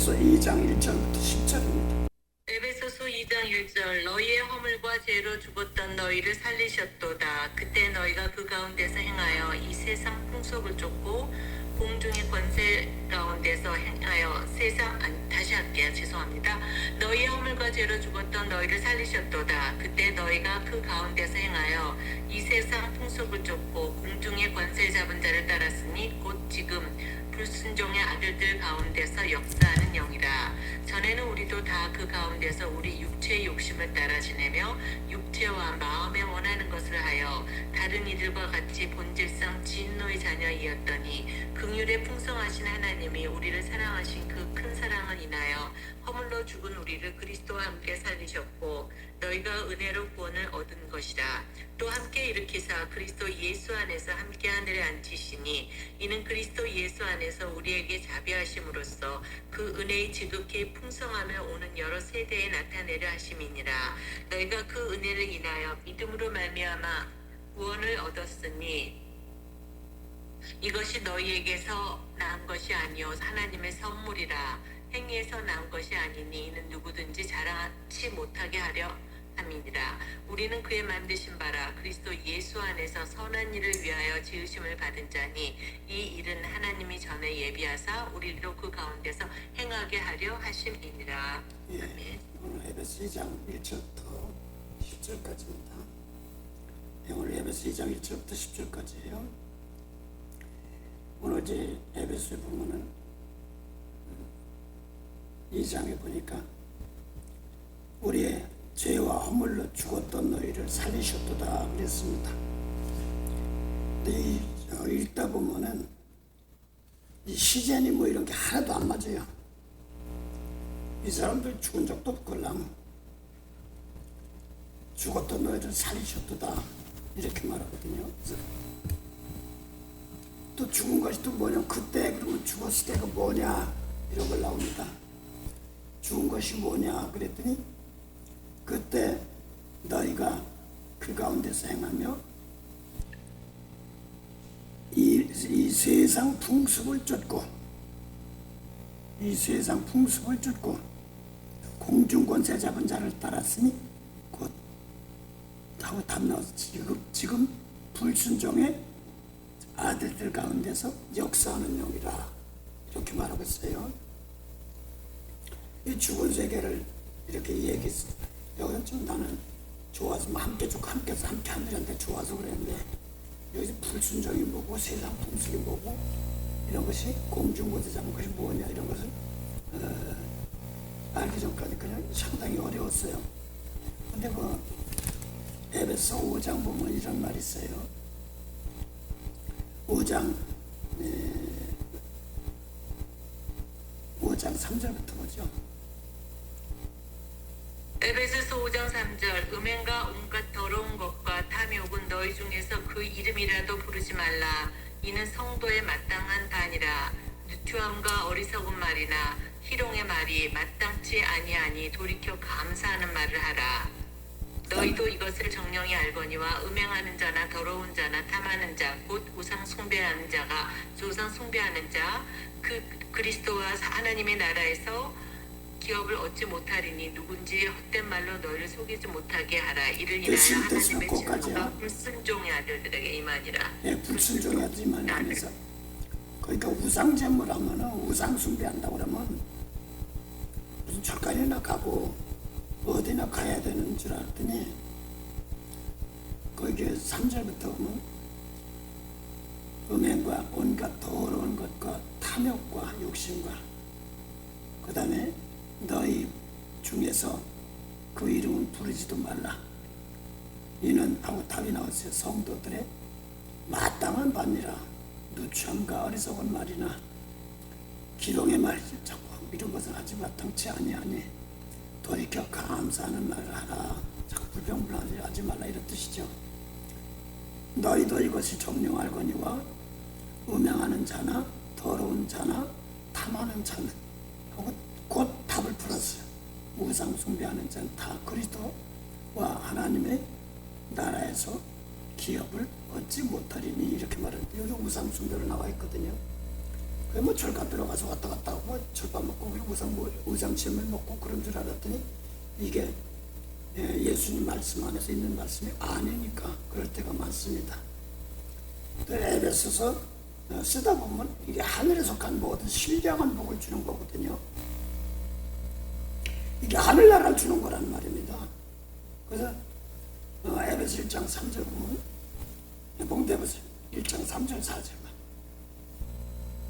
에베소서 2장 1절부터 10절입니다. 에베소서 2장 1절 너희의 허물과 죄로 죽었던 너희를 살리셨도다. 그때 너희가 그 가운데서 행하여 이 세상 풍속을 쫓고 공중의 권세 가운데서 행하여 다시 할게요. 죄송합니다. 너희의 허물과 죄로 죽었던 너희를 살리셨도다. 그때 너희가 그 가운데서 행하여 이 세상 풍속을 쫓고 공중의 권세 잡은 자를 따랐으니 곧 지금 불순종의 아들들 가운데서 역사하는 영이라. 전에는 우리도 다 그 가운데서 우리 육체의 욕심을 따라 지내며 육체와 마음에 원하는 것을 하여 다른 이들과 같이 본질상 진노의 자녀이었더니 긍휼에 풍성하신 하나님이 우리를 사랑하신 그 큰 사랑을 인하여 허물로 죽은 우리를 그리스도와 함께 살리셨고 너희가 은혜로 구원을 얻은 것이라. 또 함께 일으키사 그리스도 예수 안에서 함께 하늘에 앉히시니 이는 그리스도 예수 안에서 우리에게 자비하심으로써 그 은혜의 지극히 풍성하며 오는 여러 세대에 나타내려 하심이니라. 너희가 그 은혜를 인하여 믿음으로 말미암아 구원을 얻었으니 이것이 너희에게서 난 것이 아니요 하나님의 선물이라. 행위에서 난 것이 아니니 이는 누구든지 자랑치 못하게 하려 함이니라. 우리는 그의 만드신 바라 그리스도 예수 안에서 선한 일을 위하여 지으심을 받은 자니 이 일은 하나님이 전에 예비하사 우리로 그 가운데서 행하게 하려 하심이니라. 예, 오늘 에베소 2장 1절부터 10절까지입니다. 오늘 에베소 2장 1절부터 10절까지예요. 오늘 이제 에베소에 보면은 2장에 보니까 우리의 죄와 허물로 죽었던 너희를 살리셨도다 그랬습니다. 근데 읽다 보면은 이 시제니 뭐 이런 게 하나도 안 맞아요. 이 사람들 죽은 적도 없걸랑 죽었던 너희를 살리셨도다 이렇게 말하거든요. 그래서 또 죽은 것이 또 뭐냐, 그때 그러면 죽었을 때가 뭐냐 이런 걸 나옵니다. 죽은 것이 뭐냐 그랬더니 그때 너희가 그 가운데서 행하며 이 세상 풍습을 쫓고 공중 권세 잡은 자를 따랐으니 곧 하고 답 나와서 지금 불순종의 아들들 가운데서 역사하는 영이라 이렇게 말하고 있어요. 이 죽은 세계를 이렇게 얘기했어요. 여기는 좀 나는 좋아서 함께 죽고 함께 하늘한테 좋아서 그랬는데 여기서 불순종이 뭐고 세상 풍속이 뭐고 이런 것이 공중고대 잡은 것이 뭐냐 이런 것을 알기 전까지 그냥 상당히 어려웠어요. 근데 그 에베소 5장 보면 이런 말이 있어요. 5장 3절부터 보죠. 에베소서 5장 3절 음행과 온갖 더러운 것과 탐욕은 너희 중에서 그 이름이라도 부르지 말라. 이는 성도에 마땅한 바니라. 누추함과 어리석은 말이나 희롱의 말이 마땅치 아니하니 돌이켜 감사하는 말을 하라. 너희도 이것을 정령이 알거니와 음행하는 자나 더러운 자나 탐하는 자 곧 우상 숭배하는 자가 조상 숭배하는 자 그 그리스도와 하나님의 나라에서 기업을 얻지 못하리니 누군지 헛된 말로 너희를 속이지 못하게 하라. 이를 인하여 하나님의 진노가 불순종의 아들들에게 임하니라. 예, 불순종의 아들들만 하면서 그러니까 우상제물 하면은 우상 숭배한다고 그러면 무슨 절간이나 가고 어디나 가야 되는 줄 알았더니 거기에 3절부터 보면 음행과 온갖 더러운 것과 탐욕과 욕심과 그 다음에 너희 중에서 그 이름은 부르지도 말라. 이는 하고 답이 나왔어요. 성도들의 마땅한 바니라. 누추함과 어리석은 말이나 기롱의 말이지 자꾸 이런 것은 하지 마땅치 아니하니 돌이켜 감사하는 말을 하라. 자꾸 불평불만하지 말라 이런 뜻이죠. 너희도 이것이 정령 알거니와 음행하는 자나 더러운 자나 탐하는 자는 하고 곧 답을 풀었어요. 우상 숭배하는 자는 다 그리스도와 하나님의 나라에서 기업을 얻지 못하리니 이렇게 말하는데 여기 우상 숭배로 나와 있거든요. 뭐 절간 들어가서 왔다 갔다 하고 절밥 먹고 그리고 우상침을 먹고 그런 줄 알았더니 이게 예수님 말씀 안에서 있는 말씀이 아니니까 그럴 때가 많습니다. 또 에베소서 쓰다 보면 이게 하늘에 속한 모든 신령한 복을 주는 거거든요. 이게 하늘나라를 주는 거란 말입니다. 그래서 에베소 1장 3절 보면 봉대에서 1장 3절 4절만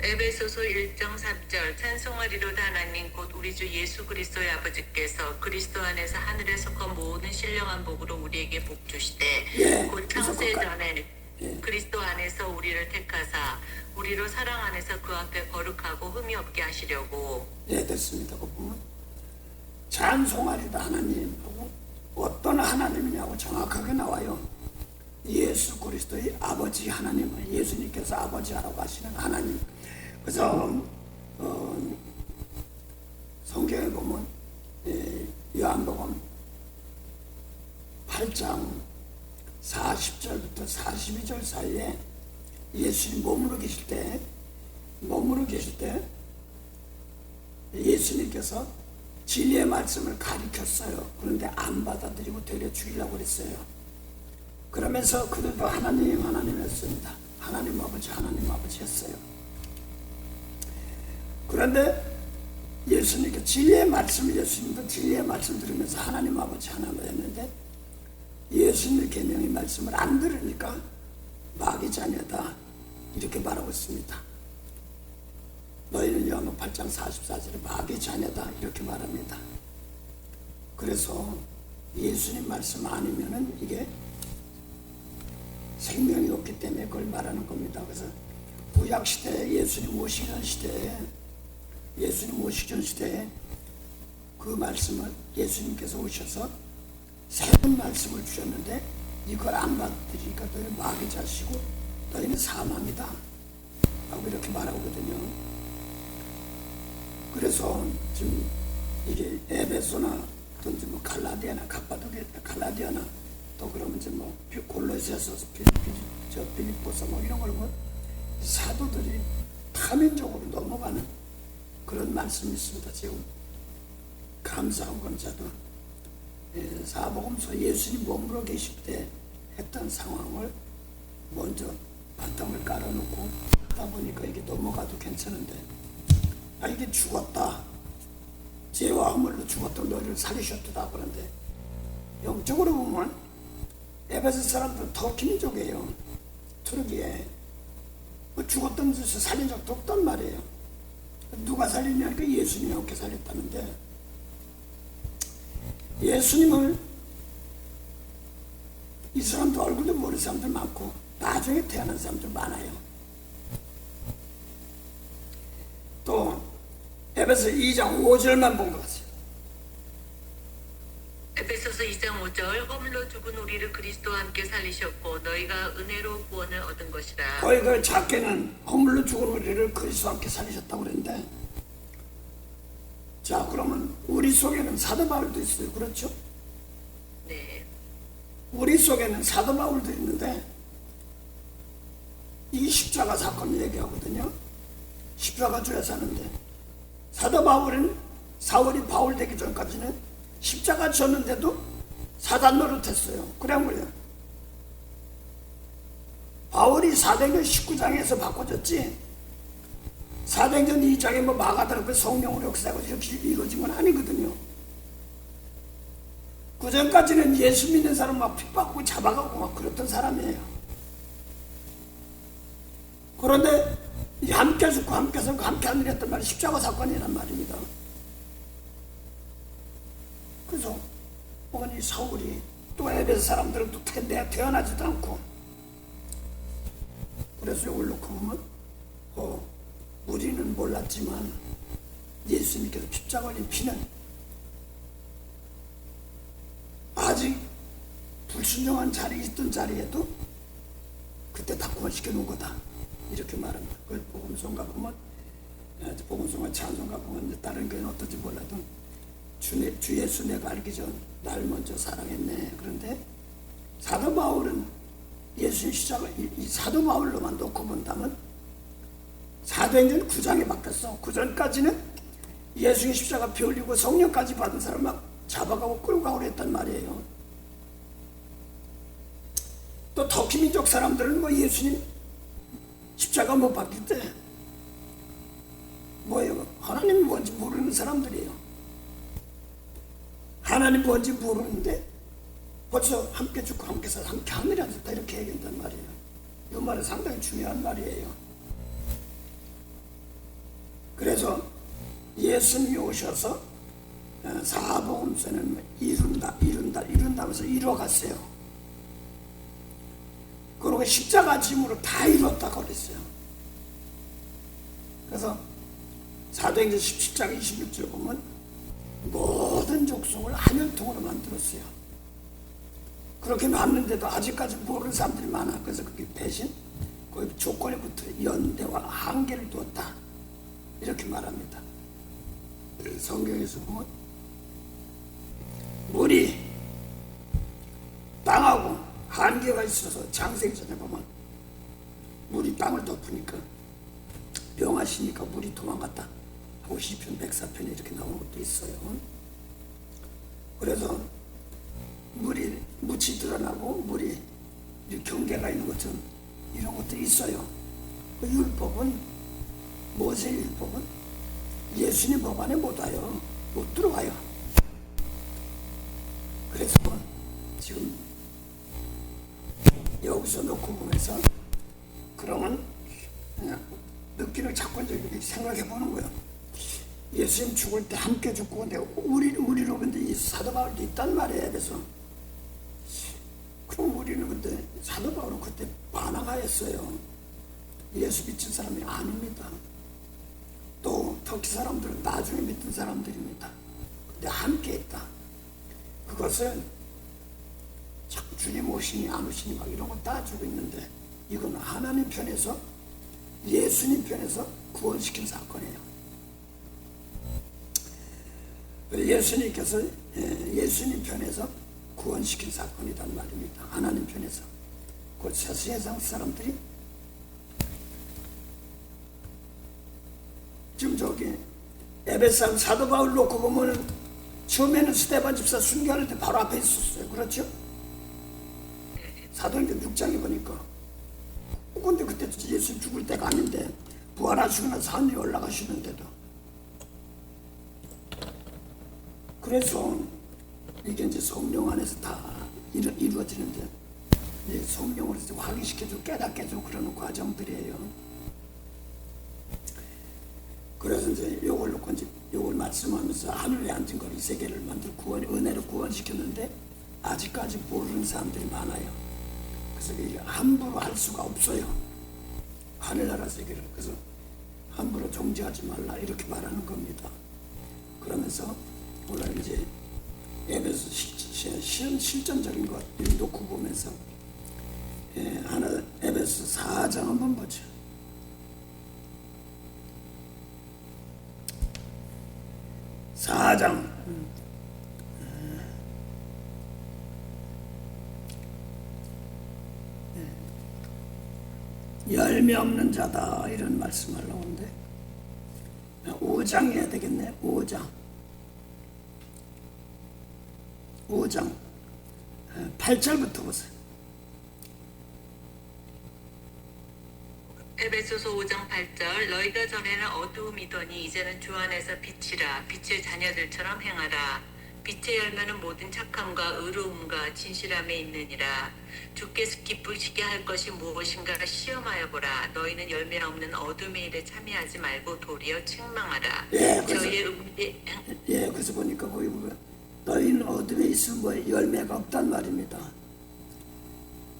에베소서 1장 3절 찬송하리로다 하나님 곧 우리 주 예수 그리스도의 아버지께서 그리스도 안에서 하늘에 속한 모든 신령한 복으로 우리에게 복 주시되 곧 창세 전에 그리스도 안에서 우리를 택하사 우리로 사랑 안에서 그 앞에 거룩하고 흠이 없게 하시려고. 됐습니다. 그 보면 찬송하리다 하나님 하고 어떤 하나님이냐고 정확하게 나와요. 예수 그리스도의 아버지 하나님을 예수님께서 아버지라고 하시는 하나님. 그래서 성경에 보면 요한복음 8장 40절부터 42절 사이에 예수님 머무르 계실 때 예수님께서 진리의 말씀을 가르쳤어요. 그런데 안 받아들이고 되려 죽이려고 그랬어요. 그러면서 그들도 하나님 했습니다. 하나님 아버지 했어요. 그런데 예수님께 진리의 말씀을 예수님도 진리의 말씀 들으면서 하나님 아버지 했는데 예수님의 계명의 말씀을 안 들으니까 마귀 자녀다 이렇게 말하고 있습니다. 너희는 요한복음 8장 44절에 마귀 자녀다 이렇게 말합니다. 그래서 예수님 말씀 아니면은 이게 생명이 없기 때문에 그걸 말하는 겁니다. 그래서 구약 시대에 예수님 오시던 시대에 그 말씀을 예수님께서 오셔서 새로운 말씀을 주셨는데 이걸 안 받으니까 너희는 마귀 자시고 너희는 사망이다 라고 이렇게 말하거든요. 그래서 지금 이게 에베소나 또는 뭐 갈라디아나 갈라디아나 또 그러면 이제 뭐 골로새서 빌립보서 뭐 이런 걸 보면 사도들이 타민적으로 넘어가는 그런 말씀이 있습니다. 지금 감사한 건 저도 사복음서 예수님 머물러 계실 때 했던 상황을 먼저 바탕을 깔아놓고 하다 보니까 이게 넘어가도 괜찮은데 이게 죽었다 죄와 허물로 죽었던 너희를 살리셨다 그런데 영적으로 보면 에베소 사람들은 터키민족이에요. 트루기에 죽었던 짓을 살린 적도 없단 말이에요. 누가 살리냐니까 예수님이 어떻게 살렸다는데 예수님을 이 사람도 얼굴도 모르는 사람들 많고 나중에 태어난 사람들 많아요. 또 에베소 2장 5절만 본 것 같아요. 에베소서 2장 5절 허물로 죽은 우리를 그리스도와 함께 살리셨고 너희가 은혜로 구원을 얻은 것이라. 거의 그 작게는 허물로 죽은 우리를 그리스도와 함께 살리셨다고 그랬는데 자 그러면 우리 속에는 사도 바울도 있어요. 그렇죠? 네. 우리 속에는 사도 바울도 있는데 이 십자가 사건을 얘기하거든요. 십자가 주에 사는데 사도 바울은 사울이 바울 되기 전까지는 십자가 졌는데도 사단 노릇했어요. 그래 뭐예요? 바울이 사도행전 19장에서 바꿔줬지 사도행전 2장에 뭐 마가다라 성령으로 역사하고 이렇게 이루어진 건 아니거든요. 그 전까지는 예수 믿는 사람 막 핍박하고 잡아가고 막 그랬던 사람이에요. 그런데 함께 죽고 함께 살고 함께 하는 했던 말이 십자가 사건이란 말입니다. 그래서 어머니 사울이 또 에베소 사람들은 또 태어나지도 않고 그래서 이걸 놓고 보면 우리는 몰랐지만 예수님께서 십자가 흘린 피는 아직 불순종한 자리에 있던 자리에도 그때 다 구원시켜 놓은 거다 이렇게 말합니다. 그걸 복음서인가 보면 복음서가 찬송가 보면 다른 게 어떤지 몰라도 주 예수 내가 알기 전 날 먼저 사랑했네. 그런데 사도 바울은 예수님 십자가 이 사도 바울로만 놓고 본다면 사도행전 9장에 바뀌었어. 9장까지는 예수의 십자가 피 흘리고 성령까지 받은 사람 막 잡아가고 끌고 가고 그랬단 말이에요. 또 터키민족 사람들은 뭐 예수님 십자가 못 박힐 때 뭐예요? 하나님이 뭔지 모르는 사람들이에요. 하나님 뭔지 모르는데 벌써 함께 죽고 함께 살아 함께 하늘에 앉았다 이렇게 얘기한단 말이에요. 이 말은 상당히 중요한 말이에요. 그래서 예수님이 오셔서 사복음서는 이룬다 하면서 이루어갔어요. 그리고 십자가 짐으로 다 이뤘다고 그랬어요. 그래서 사도행전 17장 26절 보면 모든 족속을 한 혈통으로 만들었어요. 그렇게 만드는데도 아직까지 모르는 사람들이 많아. 그래서 그게 배신, 그 조건에 붙어 연대와 한계를 두었다 이렇게 말합니다. 성경에서 보면 물이 땅하고 한계가 있어서 장생전에 보면 물이 땅을 덮으니까 병하시니까 물이 도망갔다 하고 시편 104편에 이렇게 나오는 것도 있어요. 그래서 물이 묻이 드러나고 물이 경계가 있는 것처럼 이런 것도 있어요. 그 율법은 모세의 율법은 예수님 법 안에 못 와요. 못 들어와요. 그래서 지금 여기서 놓고 보면서 그러면 그냥 느끼는 자꾸 이제 생각해 보는 거예요. 예수님 죽을 때 함께 죽고 근데 우리로 근데 이 사도 바울도 있단 말이에요. 그래서 그럼 우리는 근데 사도 바울은 그때 반항하였어요. 예수 믿은 사람이 아닙니다. 또 터키 사람들은 나중에 믿은 사람들입니다. 근데 함께 했다. 그것은 자꾸 주님 오시니 안 오시니 막 이런 거 따지고 있는데 이건 하나님 편에서 예수님 편에서 구원시킨 사건이에요. 예수님께서 예수님 편에서 구원시킨 사건이란 말입니다. 하나님 편에서. 그 세상 사람들이 지금 저기 에베소 사도 바울 놓고 보면은 처음에는 스데반 집사 순교할 때 바로 앞에 있었어요. 그렇죠? 사도행전 6장에 보니까 근데 그때 예수 죽을 때가 아닌데 부활하시고 나서 하늘에 올라가시는데도 그래서 이게 이제 성령 안에서 다 이루어지는데 성령으로 확인시켜주고 깨닫게 해주고 그러는 과정들이에요. 그래서 이제 요걸 놓고 이제 요걸 말씀하면서 하늘에 앉은 걸 이 세계를 만들고 은혜로 구원시켰는데 아직까지 모르는 사람들이 많아요. 그래서 이게 함부로 할 수가 없어요. 하늘나라 세계를. 그래서 함부로 정죄하지 말라 이렇게 말하는 겁니다. 그러면서 오늘 이제 에베소 실전적인 것 놓고 보면서 하나 에베소 4장 한번 보죠. 4장 열매 없는 자다 이런 말씀하려고 하는데 5장 해야 되겠네. 5장 8절부터 보세요. 에베소서 5장 8절 너희가 전에는 어두움이더니 이제는 주 안에서 빛이라 빛의 자녀들처럼 행하라. 빛의 열매는 모든 착함과 의로움과 진실함에 있느니라. 주께서 기쁘시게 할 것이 무엇인가 시험하여 보라. 너희는 열매 없는 어둠의 일에 참여하지 말고 도리어 책망하라. 그래서 보니까 거기 보면 너희는 어둠에 있으면 뭐 열매가 없단 말입니다.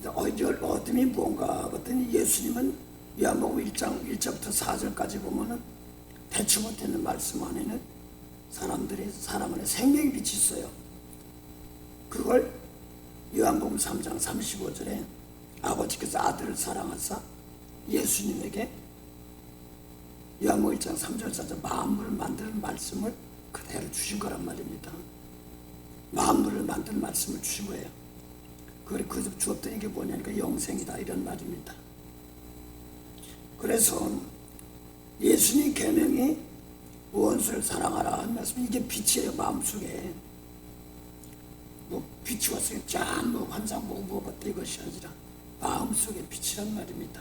어둠이 뭔가 봤더니 예수님은 요한복음 1장 1절부터 4절까지 보면은 대충 못하는 말씀 안에는 사람 안에 생명의 빛이 있어요. 그걸 요한복음 3장 35절에 아버지께서 아들을 사랑하사 예수님에게 요한복음 1장 3절 4절 만물을 만드는 말씀을 그대로 주신 거란 말입니다. 만물을 만드는 말씀을 주신 거예요. 그래서 주었던 이게 뭐냐니까 영생이다 이런 말입니다. 그래서 예수님 계명이 원수를 사랑하라 하는 말씀, 이게 빛이에요. 마음속에 뭐 빛이 왔으니 짠뭐 환상 보고 뭐 봤다 이것이 아니라 마음속에 빛이란 말입니다.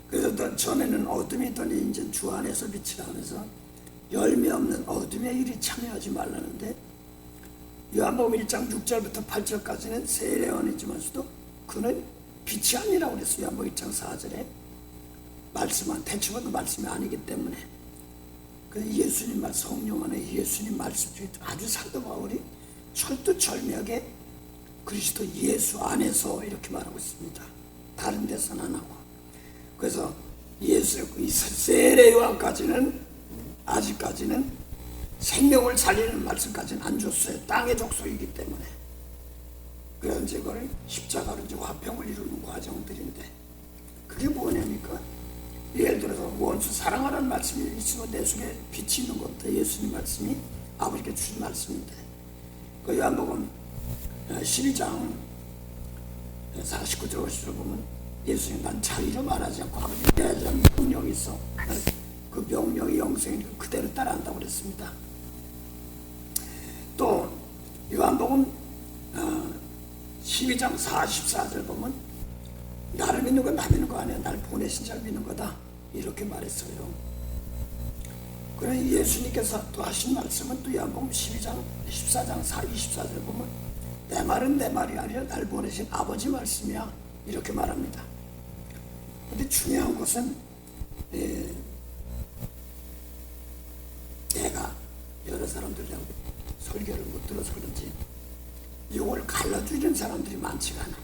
그래서 전에는 어둠이 있더니 이제 주 안에서 빛이라 하면서 열매 없는 어둠의 일이 참여하지 말라는데, 요한복음 1장 6절부터 8절까지는 세례요한이지만서도 그는 빛이 아니라고 그랬어요. 요한복음 1장 4절에 말씀은 대충 봐도 말씀이 아니기 때문에. 그 예수님 말씀, 성령 안에 예수님 말씀 중에 아주 사도 바울이 철두철미하게 그리스도 예수 안에서 이렇게 말하고 있습니다. 다른 데서는 안 하고. 그래서 예수 세례 요한까지는 아직까지는 생명을 살리는 말씀까지는 안 줬어요. 땅의 족속이기 때문에. 그래서 이제 그걸 십자가로 이제 화평을 이루는 과정들인데, 그게 뭐냐니까 예를 들어서 원수 사랑하라는 말씀이 있으면 내 속에 빛이 있는 것부터 예수님 말씀이 아버지께 주신 말씀인데, 그 요한복음 12장 49절 50절 보면 예수님 난 자의로 말하지 않고 아버지에 대한 명령이 있어. 그 명령이 영생이 그대로 따라한다고 그랬습니다. 또 요한복음 12장 44절 보면 나를 믿는 건 나 믿는 거 아니야. 나를 보내신 자를 믿는 거다. 이렇게 말했어요. 그러니 예수님께서 또 하신 말씀은 또 요한복음 12장 14장 24절 보면 내 말은 내 말이 아니라 날 보내신 아버지 말씀이야. 이렇게 말합니다. 근데 중요한 것은 내가 여러 사람들이랑 설교를 못 들어서 그런지 이걸 갈라주는 사람들이 많지가 않아.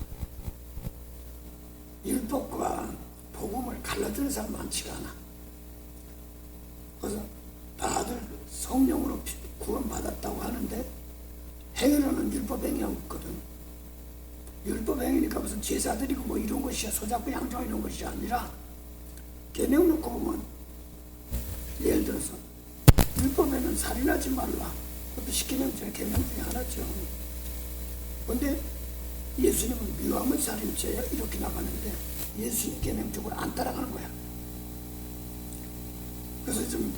율법과 복음을 갈라주는 사람 많지가 않아. 그래서 다들 성령으로 구원받았다고 하는데 행위로는 율법행위하고 있거든. 율법행위니까 무슨 제사드리고 뭐 이런 것이야, 소작부 양종 이런 것이 아니라 계명 놓고 보면 예를 들어서 율법에는 살인하지 말라. 그것도 10계명 중에 계명 중에 하나죠. 근데 예수님은 미워하면 살인죄야 이렇게 나가는데 예수님 계명적으로 안 따라가는 거야. 그래서 좀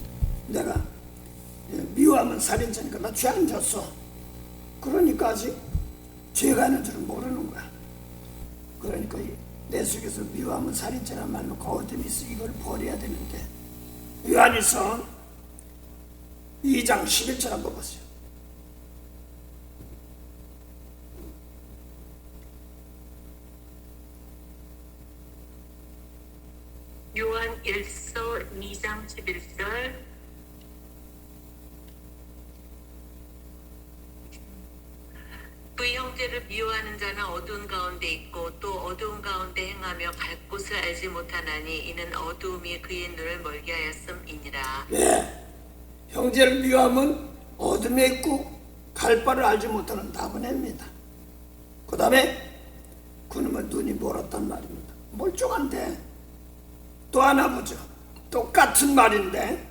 내가 미워하면 살인죄니까 나 죄 안 졌어. 그러니까 아직 죄가 있는 줄은 모르는 거야. 그러니까 내 속에서 미워하면 살인죄란 말로 어둠이 있어. 이걸 버려야 되는데 요한일서 2장 11절 한번 보세요. 요한 1서 2장 11절 그 형제를 미워하는 자는 어두운 가운데 있고 또 어두운 가운데 행하며 갈 곳을 알지 못하나니 이는 어두움이 그의 눈을 멀게 하였음이니라. 네, 형제를 미워하면 어둠에 있고 갈 바를 알지 못하는 나그네입니다. 그 다음에 그놈의 눈이 멀었단 말입니다. 멀쩡한데 또 하나 보죠. 똑같은 말인데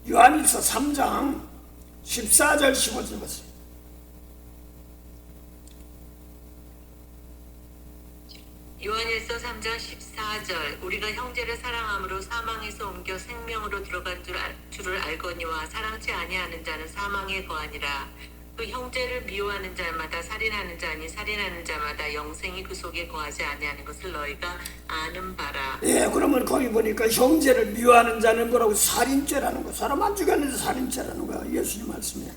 요한일서 3장 14절 15절 보세요. 요한일서 3장 14절 우리가 형제를 사랑함으로 사망에서 옮겨 생명으로 들어간 줄을 알거니와 사랑치 아니하는 자는 사망에 거하니라. 그 형제를 미워하는 자마다 살인하는 자니 살인하는 자마다 영생이 그 속에 거하지 아니하는 것을 너희가 아는 바라. 예, 그러면 거기 보니까 형제를 미워하는 자는 뭐라고? 살인죄라는 거. 사람 안 죽였는데 살인죄라는 거야. 예수님 말씀에.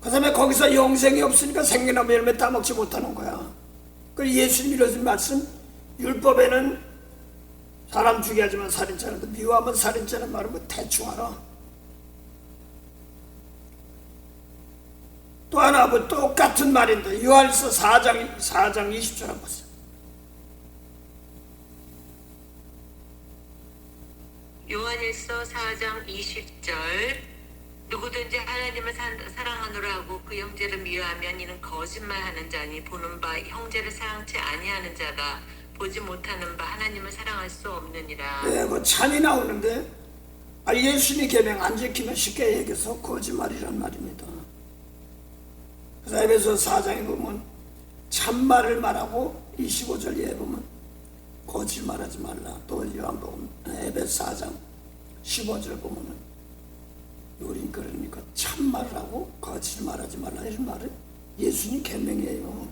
그 다음에 거기서 영생이 없으니까 생기나무 열매 따먹지 못하는 거야. 그 예수님이 이러신 말씀, 율법에는 사람 죽게 하지만 살인죄라는데 미워하면 살인죄라는 말은 뭐 대충 알아. 또 하나 뭐 똑같은 말인데 요한일서 4장 20절 한번 보세요. 요한일서 4장 20절 누구든지 하나님을 사랑하노라 하고 그 형제를 미워하면 이는 거짓말하는 자니 보는 바 형제를 사랑치 아니하는 자가 보지 못하는 바 하나님을 사랑할 수 없느니라. 네, 그 참이 나오는데 예수님 계명 안 지키면 쉽게 얘기해서 거짓말이란 말입니다. 그래서 에베소 4장에 보면 참말을 말하고 이 15절 예에 보면 거짓 말하지 말라. 또 요한복음 에베소 4장 15절 보면은 우린 그러니까 참말을 하고 거짓 말하지 말라 이런 말을 예수님 계명이에요.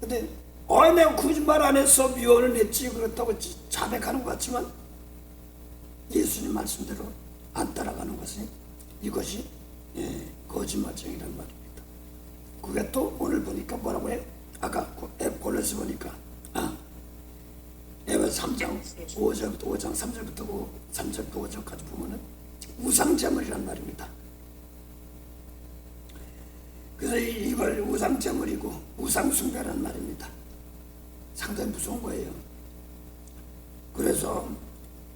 근데 내가 거짓말 안 했어 미워는 했지 그렇다고 자백하는 것 같지만 예수님 말씀대로 안 따라가는 것이 이것이 거짓말쟁이란 말입니다. 그게 또 오늘 보니까 뭐라고 해요? 아까 골로새 보니까 에베소 3장 5절부터 5장 3절부터 3절부터 5절까지 보면은 우상제물이란 말입니다. 그래서 이걸 우상제물이고 우상숭배란 말입니다. 상당히 무서운 거예요. 그래서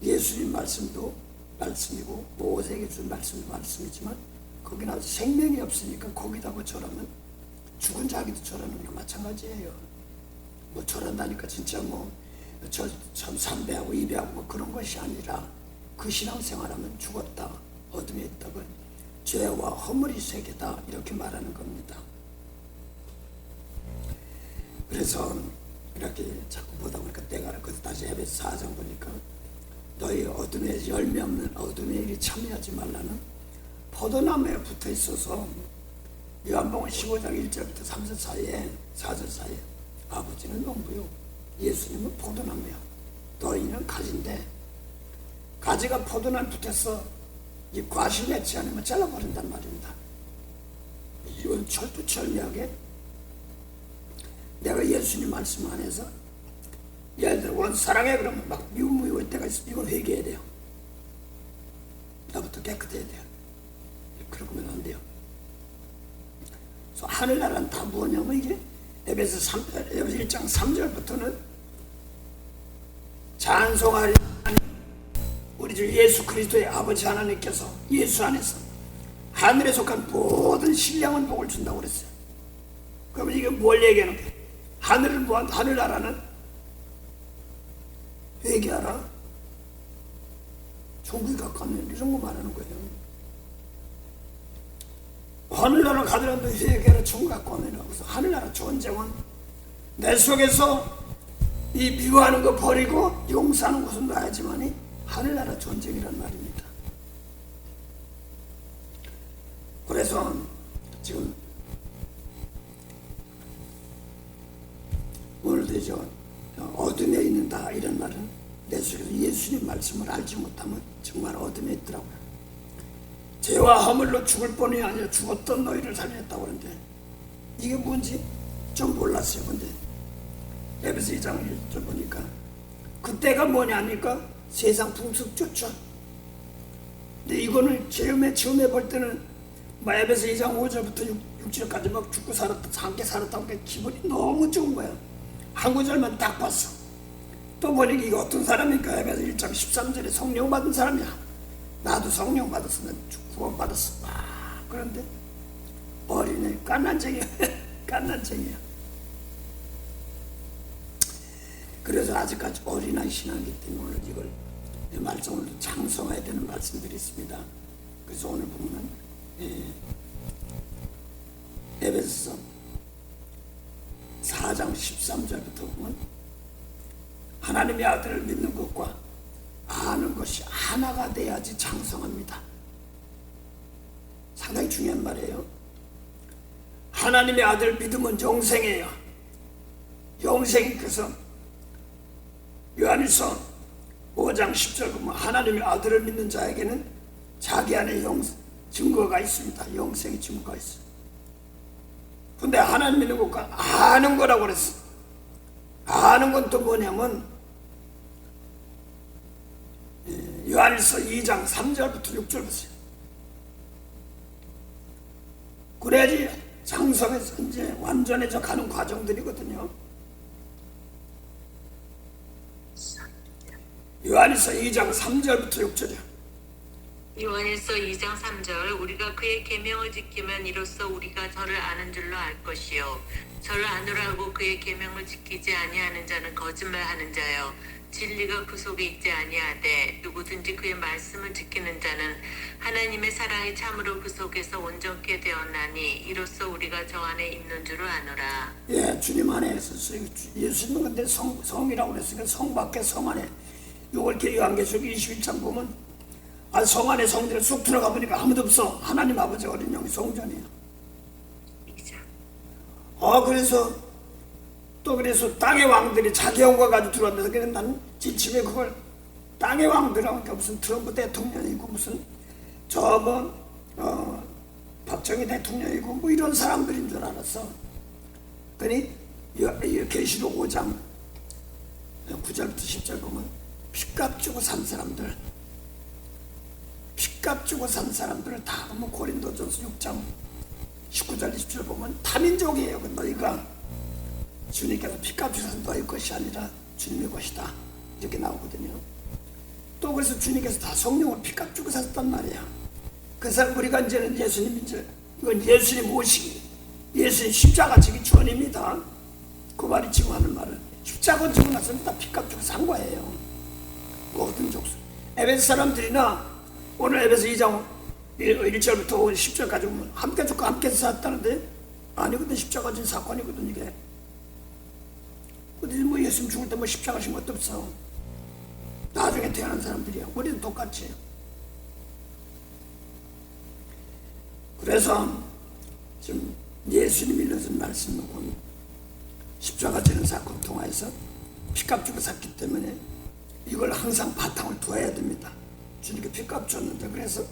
예수님 말씀도 말씀이고 모세에게 준 말씀도 말씀이지만 거기 나와서 생명이 없으니까 거기다가 절하면 죽은 자기도 절하는 거랑 마찬가지예요. 뭐 절한다니까 진짜 참 삼배하고 이배하고 뭐 그런 것이 아니라 그 신앙생활하면 죽었다 어둠에 있다고 죄와 허물이 세계다 이렇게 말하는 겁니다. 그래서 이렇게 자꾸 보다 보니까 때가 그래서 다시 에베소 4장 보니까 너희 어둠에 열매 없는 어둠의 일이 참여하지 말라는 포도나무에 붙어 있어서 요한복음 15장 1절부터 3절 사이에 4절 사이에 아버지는 농부요 예수님은 포도나무야 너희는 가지인데 가지가 포도나무에 붙어서 이 과실 맺지 않으면 잘라버린단 말입니다. 이건 철두철미하게 내가 예수님 말씀 안에서 예를 들어 원 사랑해 그러면 막 미움무효할 때가 있으면 이걸 회개해야 돼요. 나부터 깨끗해야 돼요. 그러면 안 돼요. 그래서 하늘나라는 다 뭐냐면 이게 에베소 1장 3절부터는 찬송하리 우리 주 예수 그리스도의 아버지 하나님께서 예수 안에서 하늘에 속한 모든 신령한 복을 준다고 그랬어요. 그러면 이게 뭘 얘기하는 거예요? 하늘나라는 회개하라 종국이 가까우면 이런 거 말하는 거예요. 하늘나라 가더라도 회개하라 종국이 가까우면 그래서 하늘나라 전쟁은 내 속에서 이 미워하는 거 버리고 용서하는 곳은 놔야지만이 하늘나라 전쟁이란 말입니다. 그래서 지금 오늘도 이제 어둠에 있는다 이런 말은 내 속에서 예수님 말씀을 알지 못하면 정말 어둠에 있더라고요. 죄와 허물로 죽을 뻔이 아니라 죽었던 너희를 살렸다고 하는데 이게 뭔지 좀 몰랐어요. 근데 에베소 2장 1절 보니까 그때가 뭐냐니까 세상 풍습 쫓죠. 근데 이거는 처음에 볼 때는 에베소 2장 5절부터 6절까지 막 죽고 살았다 함께 살았다고 하니까 기분이 너무 좋은 거야. 한 구절만 딱 봤어. 또 보니까 이거 어떤 사람이니까 에베소 1장 13절에 성령 받은 사람이야. 나도 성령 받았으면 구원 받았어. 그런데 어린애 깐난쟁이야. 깐난쟁이야. 그래서 아직까지 어린아이 신앙이기 때문에 오늘 이걸 말씀을 장성해야 되는 말씀들이 있습니다. 그래서 오늘 보면 에베소서 4장 13절부터 보면 하나님의 아들을 믿는 것과 아는 것이 하나가 돼야지 장성합니다. 상당히 중요한 말이에요. 하나님의 아들 믿으면 영생이에요. 영생이 그래서 요한일서 5장 10절 보면 하나님의 아들을 믿는 자에게는 자기 안에 증거가 있습니다. 영생의 증거가 있어요. 근데 하나님 믿는 것과 아는 거라고 그랬어. 아는 건 또 뭐냐면 요한일서 2장 3절부터 6절 보세요. 그래야지 장성해서 이제 완전해져 가는 과정들이거든요. 요한일서 2장 3절부터 6절이요. 요한일서 2장 3절 우리가 그의 계명을 지키면 이로써 우리가 저를 아는 줄로 알 것이요 저를 아노라고 그의 계명을 지키지 아니하는 자는 거짓말하는 자요 진리가 그 속에 있지 아니하되 누구든지 그의 말씀을 지키는 자는 하나님의 사랑이 참으로 그 속에서 온전케 되었나니 이로써 우리가 저 안에 있는 줄을 아노라. 예, 주님 안에 있었어요. 예수님은 근데 성이라고 그랬으니까 성 밖에 성 안에. 6월 요한계시록 21장 보면 성 안에 성들에 쑥 들어가 보니까 아무도 없어. 하나님 아버지 어린 영이 성전이에요. 그래서 땅의 왕들이 자기 영과 가지고 들어왔는데, 그래서 나는 지침에 그걸 땅의 왕들하고 무슨 트럼프 대통령이고 무슨 박정희 대통령이고 뭐 이런 사람들인 줄 알았어. 그러니 계시록 5장 9절부터 10절 보면 핏값 주고 산 사람들, 핏값 주고 산 사람들을 다 보면 고린도전서 6장 19절 20절 보면 다민족이에요. 너희가 주님께서 핏값 주셔서 너희 것이 아니라 주님의 것이다 이렇게 나오거든요. 또 그래서 주님께서 다 성령을 핏값 주고 샀단 말이야. 그래서 우리가 이제는 이건 예수님 오시기, 예수님 십자가 지기 전입니다. 그 말이 지금 하는 말은 십자가 지고 나서 다 핏값 주고 산 거예요. 모든 족속. 에베소 사람들이나 오늘 에베소 2장 1절부터 10절까지 보면 함께 죽고 함께 샀다는데 아니거든. 십자가 진 사건이거든 이게. 근데 뭐 예수님 죽을 때 뭐 십자가 진 것도 없어. 나중에 태어난 사람들이야. 우리도 똑같이. 그래서 지금 예수님이 일러준 말씀을 보면 십자가 지는 사건 통해서 핏값 주고 샀기 때문에 이걸 항상 바탕을 둬야 됩니다. 주님께 핏값 줬는데, 그래서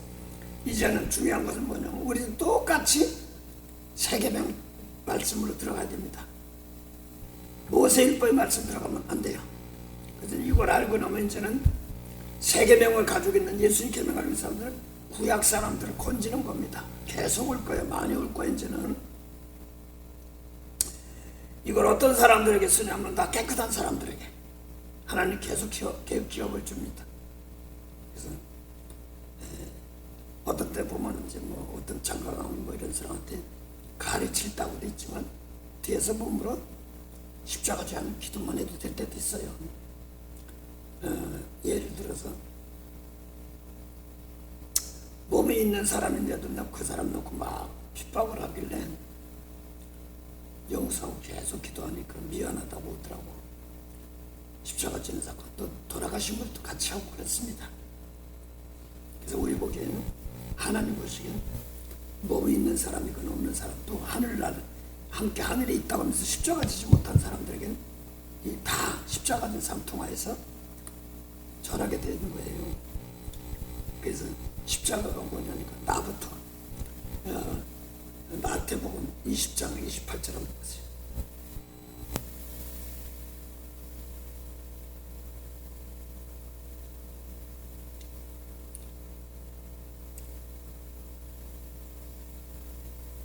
이제는 중요한 것은 뭐냐면 우리도 똑같이 세계명 말씀으로 들어가야 됩니다. 모세율법의 말씀 들어가면 안 돼요. 그래서 이걸 알고 나면 이제는 세계명을 가지고 있는 예수님 계명을 하는 사람들은 구약 사람들을 건지는 겁니다. 계속 올 거예요. 많이 올 거예요. 이제는 이걸 어떤 사람들에게 쓰냐면 다 깨끗한 사람들에게 하나님 계속 기업을 줍니다. 그래서 어떤 때 보면 이제 뭐 어떤 장가가면 뭐 이런 사람한테 가르칠다고도 있지만 뒤에서 몸으로 십자가 지하는 기도만 해도 될 때도 있어요. 예를 들어서 몸에 있는 사람인데도 그 사람 놓고 막 핍박을 하길래 용서하고 계속 기도하니까 미안하다고 하더라고. 십자가 지는 사건 또 돌아가신 분도 같이 하고 그랬습니다. 그래서 우리 보기에는 하나님 보시기엔 몸에 있는 사람이건 없는 사람 또 하늘날 함께 하늘에 있다고 하면서 십자가 지지 못한 사람들에게는 다 십자가 진 사람 통하여서 전하게 되는 거예요. 그래서 십자가가 뭐냐니까 나부터 마태복음 20장 28절 한번 보세요.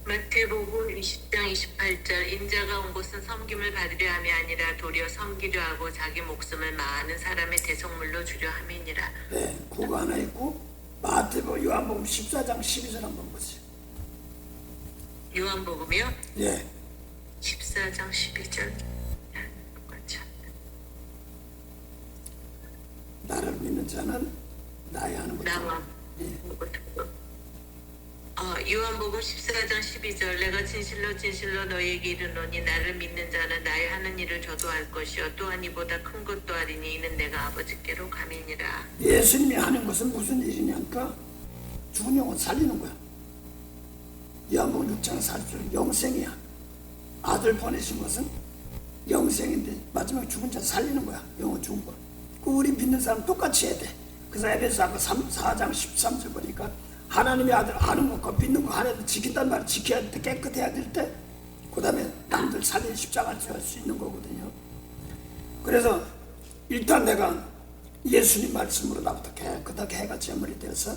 마태복음 20장 28절 인자가 온 곳은 섬김을 받으려 함이 아니라 도리어 섬기려 하고 자기 목숨을 많은 사람의 대속물로 주려 함이니라. 네, 그거 하나 있고 마태복음 요한복음 14장 12절 한번 보세요. 요한복음이요? 예. 14장 12절. 나를 믿는 자는 나의 하는 것을 요한복음 14장 12절 내가 진실로 진실로 너희에게 이르노니 나를 믿는 자는 나의 하는 일을 저도 할 것이요 또한 이보다 큰 것도 하리니 이는 내가 아버지께로 감이니라. 예수님이 하는 것은 무슨 일이냐니까 죽은 영혼 살리는 거야. 요한복음 6장 40절 영생이야. 아들 보내신 것은 영생인데 마지막에 죽은 자 살리는 거야. 영혼 죽은 거. 그 우리 믿는 사람 똑같이 해야 돼. 그래서 에베소 4장 13절 보니까 하나님의 아들 아는 것과 믿는 거 하나도 지킨단 말이야. 지켜야 될 때, 깨끗해야 될 때, 그 다음에 남들 살린 십자가를 할 수 있는 거거든요. 그래서 일단 내가 예수님 말씀으로 나부터 깨끗하게 해가 제물이 되어서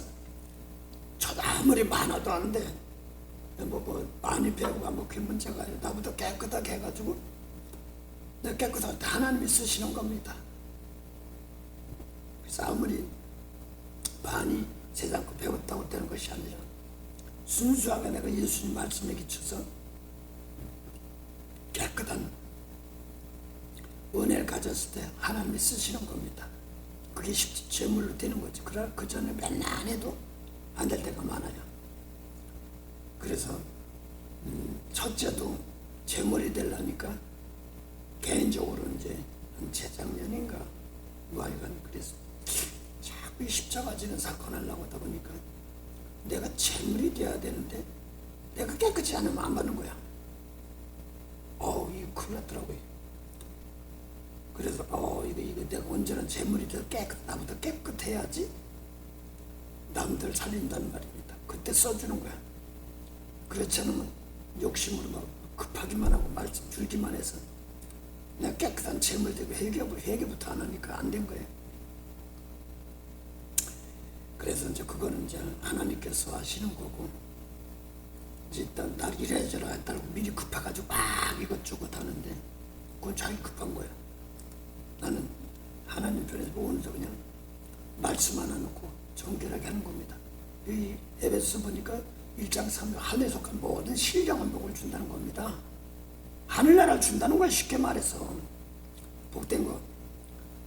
저도 아무리 많아도 안 돼. 많이 배우가 그게 문제가 아니라 나부터 깨끗하게 해가지고 내가 깨끗할 때 하나님이 쓰시는 겁니다. 그래서 아무리 많이 세상 거 배웠다고 되는 것이 아니라 순수하게 내가 예수님 말씀에 기쳐서 깨끗한 은혜를 가졌을 때 하나님이 쓰시는 겁니다. 그게 제물로 되는 거지. 그러나 그 전에 맨날 해도 안 될 때가 많아요. 그래서 첫째도 제물이 되려니까 개인적으로 이제 재작년인가 뭐 하여간 그래서 자꾸 이 십자가 지는 사건 하려고 하다 보니까 내가 제물이 돼야 되는데 내가 깨끗이 않으면 안 받는 거야. 이거 큰일 났더라고요. 그래서 이거 내가 언제나 제물이 더 나보다 깨끗해야지 남들 살린다는 말입니다. 그때 써주는 거야. 그렇지 않으면 욕심으로 막 급하기만 하고 말씀 줄기만 해서 내가 깨끗한 제물 되고 회개부터 안 하니까 안 된 거예요. 그래서 이제 그거는 이제 하나님께서 하시는 거고, 이제 일단 날 이래저래 했다고 미리 급해가지고 막 이것저것 하는데 그건 자기 급한 거야. 나는 하나님 편에서 오늘도 그냥 말씀 하나 놓고 정결하게 하는 겁니다. 이 에베소 보니까 1장 3절 하늘에 속한 모든 신령한 복을 준다는 겁니다. 하늘나라를 준다는 거야, 쉽게 말해서. 복된 거.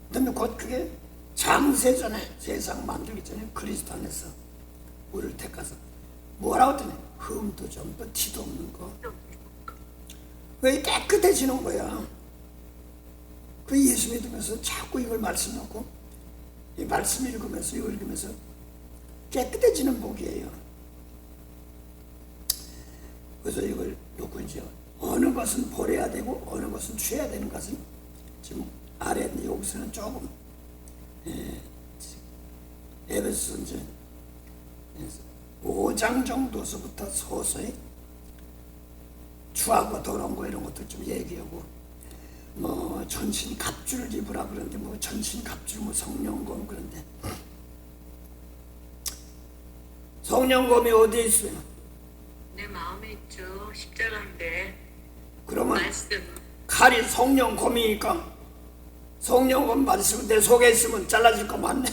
그다음에 곧 그게 장세전에, 세상 만들기 전에 그리스도 안에서 우리를 택하서 뭐라고 했더니 흠도 전부 티도 없는 거. 왜 깨끗해지는 거야. 그 예수 믿으면서 자꾸 이걸 말씀 놓고 이 말씀 읽으면서 이거 읽으면서 깨끗해지는 복이에요. 그래서 이걸 놓고 이제 어느 것은 버려야 되고 어느 것은 취해야 되는 것은 지금 아래 여기서는 조금 에베소 이제 5장 정도서부터 서서히 추하고 더러운 거 이런 것들 좀 얘기하고 뭐 전신 갑주를 입으라 그러는데 뭐 전신 갑주 뭐 성령검 그런데 성령검이 어디에 있어요? 내 마음에 있죠. 십자가인데. 그러면 말씀. 칼이 성령검이니까 성령검 말씀은 내 속에 있으면 잘라질 거 많네.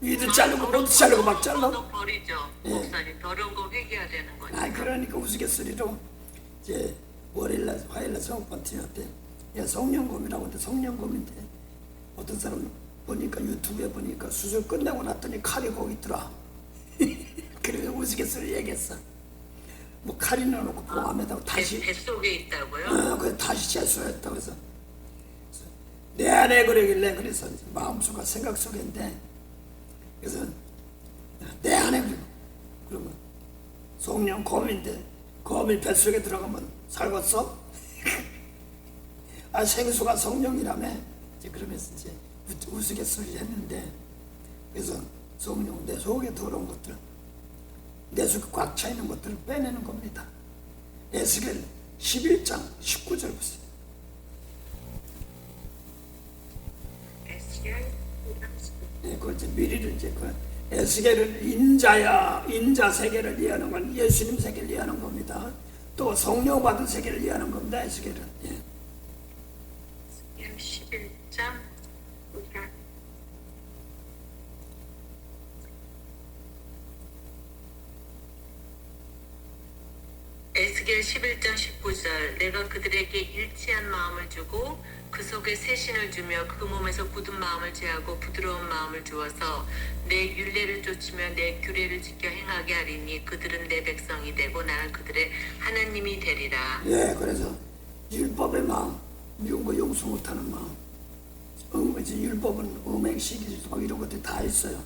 위도 자르고 모두 자르고 막 잘라. 버리죠. 목사님 더러운 거 회개해야 되는 거니까. 그러니까 우스갯소리로 이제 월요일날 화요일날 성업파티한테 야 성령검이라고 하는데 성령검인데 어떤 사람 보니까 유튜브에 보니까 수술 끝내고 났더니 칼이 거기 있더라. 그래서 우스갯소리 얘기했어. 뭐 칼이 넣어놓고 봉함에다가 다시 뱃속에 있다고요? 그래서 다시 재수했다. 그래서 내 안에 그러길래 그래서 마음속과 생각 속인데 그래서 내 안에 그러면 성령 검인데 검이 뱃속에 들어가면 살겠어? 생수가 성령이라며 이제 그러면서 이제 우스갯소리 했는데 그래서 성령 내 속에 더러운 것들 내 속에 꽉 차 있는 것들을 빼내는 겁니다. 에스겔 11장 19절 보세요. 그 이제 미리를 이제 그 에스겔은 인자 세계를 이해하는 건 예수님 세계를 이해하는 겁니다. 또 성령 받은 세계를 이해하는 겁니다. 에스겔은. 11장 에스겔 11장 19절 내가 그들에게 일치한 마음을 주고 그 속에 새 신을 주며 그 몸에서 굳은 마음을 제하고 부드러운 마음을 주어서 내 율례를 쫓으며 내 규례를 지켜 행하게 하리니 그들은 내 백성이 되고 나는 그들의 하나님이 되리라. 그래서 율법의 마음, 미운 거 용서 못하는 마음, 율법은 음행시기 막 이런 것들이 다 있어요.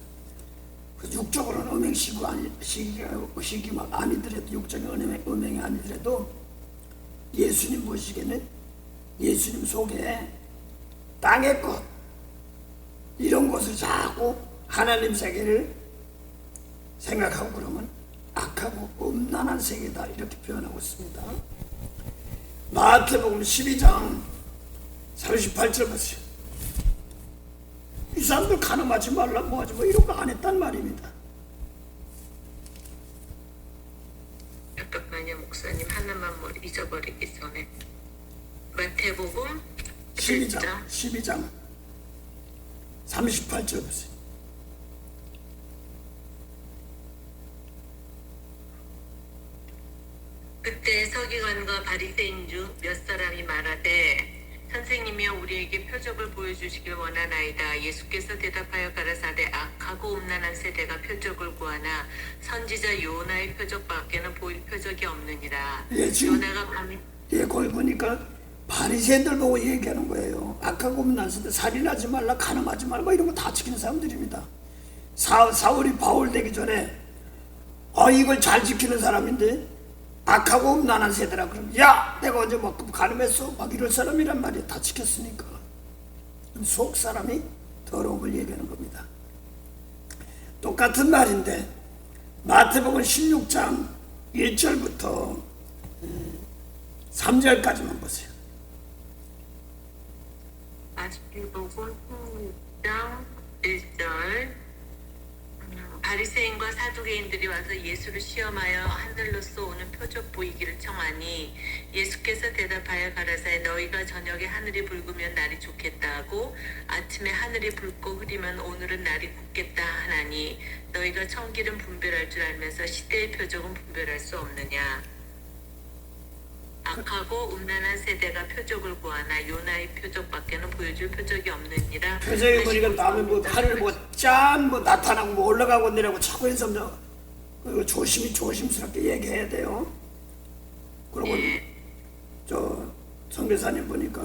육적으로는 음행시기 막 아니더라도 육적인 음행이 아니더라도 예수님 보시기에는 예수님 속에 땅의 것 이런 것을 자꾸 하나님 세계를 생각하고 그러면 악하고 음란한 세계다 이렇게 표현하고 있습니다. 마태복음 12장 38절 보세요. 이 사람들 가늠하지 말라 뭐하지 뭐 이런 거 안 했단 말입니다. 잠깐만요 목사님 하나만 뭐 잊어버리기 전에 마태복음 12장 38절 보세요. 그때 서기관과 바리새인 중 몇 사람이 말하되 선생님이여 우리에게 표적을 보여주시길 원하나이다. 예수께서 대답하여 가라사대 악하고 음란한 세대가 표적을 구하나 선지자 요나의 표적밖에는 보일 표적이 없느니라. 예, 지금 요나가 밤에 예, 거기 보니까 바리새인들 보고 얘기하는 거예요. 악하고 음란한 세대, 살인하지 말라, 간음하지 말고 이런 거 다 지키는 사람들입니다. 사울이 바울 되기 전에 이걸 잘 지키는 사람인데 악하고 음란한 세대라 그러면 야 내가 언제 막 가늠했어 막 이럴 사람이란 말이야. 다 지켰으니까. 속 사람이 더러운 걸 얘기하는 겁니다. 똑같은 말인데 마태복음 16장 1절부터 3절까지만 보세요. 마태복음 16장 1절 바리새인과 사두개인들이 와서 예수를 시험하여 하늘로서 오는 표적 보이기를 청하니 예수께서 대답하여 가라사대 너희가 저녁에 하늘이 붉으면 날이 좋겠다 하고 아침에 하늘이 붉고 흐리면 오늘은 날이 굳겠다 하나니 너희가 천기는 분별할 줄 알면서 시대의 표적은 분별할 수 없느냐. 악하고 음란한 세대가 표적을 구하나 요나의 표적밖에는 보여줄 표적이 없느니라. 표적이 보니까 다음에 뭐 하늘 뭐 나타나고 뭐 올라가고 내려가고 자꾸 해서 조심스럽게 얘기해야 돼요. 그리고 저 선교사님 보니까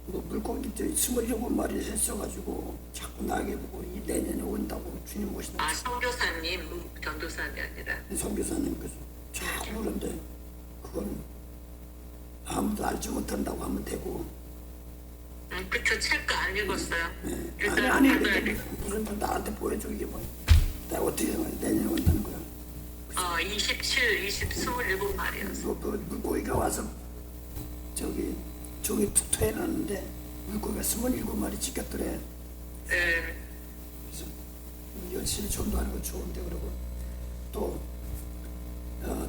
뭐 물고기 27마리 했어가지고 자꾸 나에게 보고 이 내년에 온다고 주님 오신다고. 선교사님, 전도사님이 아니라. 선교사님께서 자꾸 그런데 그건 아무도 알지 못한다고 하면 되고. 그쵸. 책 안 읽었어요. 네. 아니 무슨 나한테 보여줘 이게 뭐 내가 어떻게 내년에 온다는 거야. 27말이었어. 물고기가 와서 저기 종이 툭 터해놨는데 물고기가 27마리 찍혔더래. 네. 그래서 열심히 전도하는 거 좋은데 그러고 또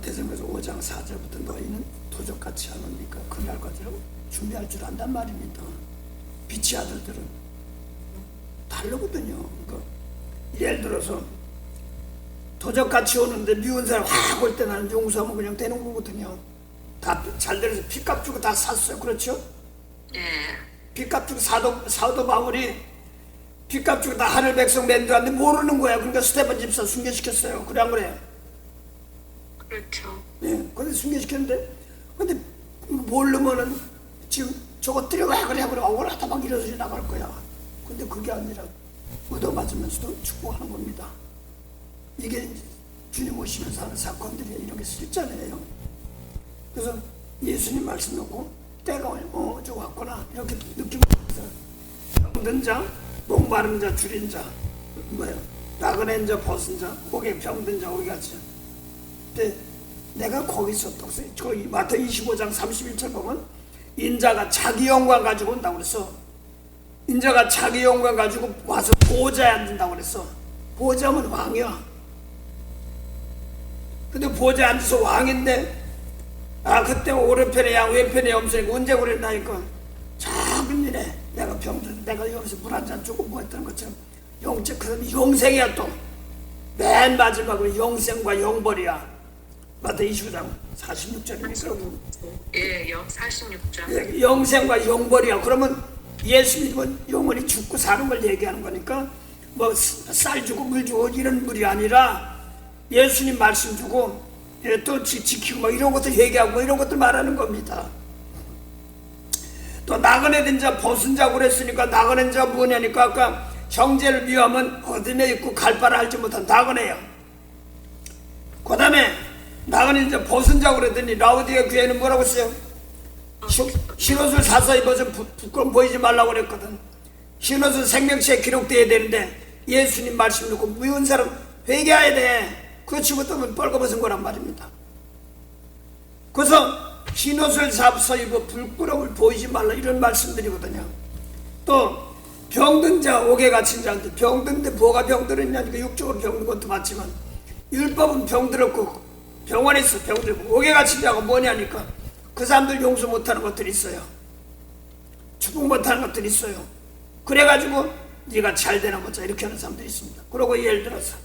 대성에서 5장 4절부터 너희는 도적같이 하노니까 그날까지로 준비할 줄 안단 말입니다. 빛의 아들들은 다르거든요. 그러니까 예를 들어서 도적같이 오는데 미운 사람 확 올 때 나는 용서하면 그냥 되는 거거든요. 다 잘 들어서 핏값 주고 다 샀어요. 그렇죠? 네. 핏값 주고 사도 바울이 핏값 주고 다 하늘 백성 맨들었는데 모르는 거야. 그러니까 스테반 집사 순교시켰어요. 그래 안 그래요? 그렇죠. 네, 근데 순교시켰는데 근데 모르면은 지금 저거 들여가 그래 그래 억울하다 막 이런 소리 나갈 거야. 근데 그게 아니라 얻어맞으면서도 축복하는 겁니다. 이게 주님 오시면서 하는 사건들이 이런 게 실전이에요. 그래서 예수님 말씀 놓고 때가 저거 왔구나 이렇게 느끼고 있어요. 병든 자, 목마른 자, 줄인 자, 뭐예요? 나그넨 자, 벗은 자, 목에 병든 자, 우리 같이. 근데 내가 거기서 또 저기 마태 25장 31절 보면 인자가 자기 영광 가지고 온다고 그랬어. 인자가 자기 영광 가지고 와서 보좌에 앉는다고 그랬어. 보좌면 왕이야. 근데 보좌에 앉아서 왕인데 그때 오른편에 양 왼편에 염소니까 언제 그랬나니까 작은 일에 내가 병든 내가 여기서 물 한 잔 주고 뭐 했던 것처럼 영적 그 사람이 영생이야. 또 맨 마지막으로 영생과 영벌이야. 마태 25장 46절이니까. 예, 46장. 예, 영생과 영벌이야. 그러면 예수 믿으면 영원히 죽고 사는 걸 얘기하는 거니까 뭐 쌀 주고 물 주고 이런 물이 아니라 예수님 말씀 주고 또 지키고 뭐 이런 것들 얘기하고 이런 것들 말하는 겁니다. 또 나그네 된 자 벗은 자고 그랬으니까 나그네 자 뭐냐니까 아까 형제를 미워하면 어둠에 있고 갈 바를 알지 못한 나그네야. 그 다음에 나그네 자 벗은 자고 그랬더니 라우디가 교회는 뭐라고 써요? 흰옷을 사서 입어서 부끄럼 보이지 말라고 그랬거든. 흰옷은 생명체에 기록되어야 되는데 예수님 말씀 듣고 미운 사람 회개해야 돼. 그거 치고 뜨면 뻘거벗은 거란 말입니다. 그래서 흰옷을 사서 입어 부끄러움을 보이지 말라 이런 말씀들이거든요. 또 병든 자 옥에 갇힌 자한테 병든데 뭐가 병들었냐니까 육적으로 병든 것도 맞지만 율법은 병들었고 병원에서 병들고 옥에 갇힌 자가 뭐냐니까 그 사람들 용서 못하는 것들이 있어요. 축복 못하는 것들이 있어요. 그래가지고 네가 잘 되나 보자 이렇게 하는 사람들이 있습니다. 그러고 예를 들어서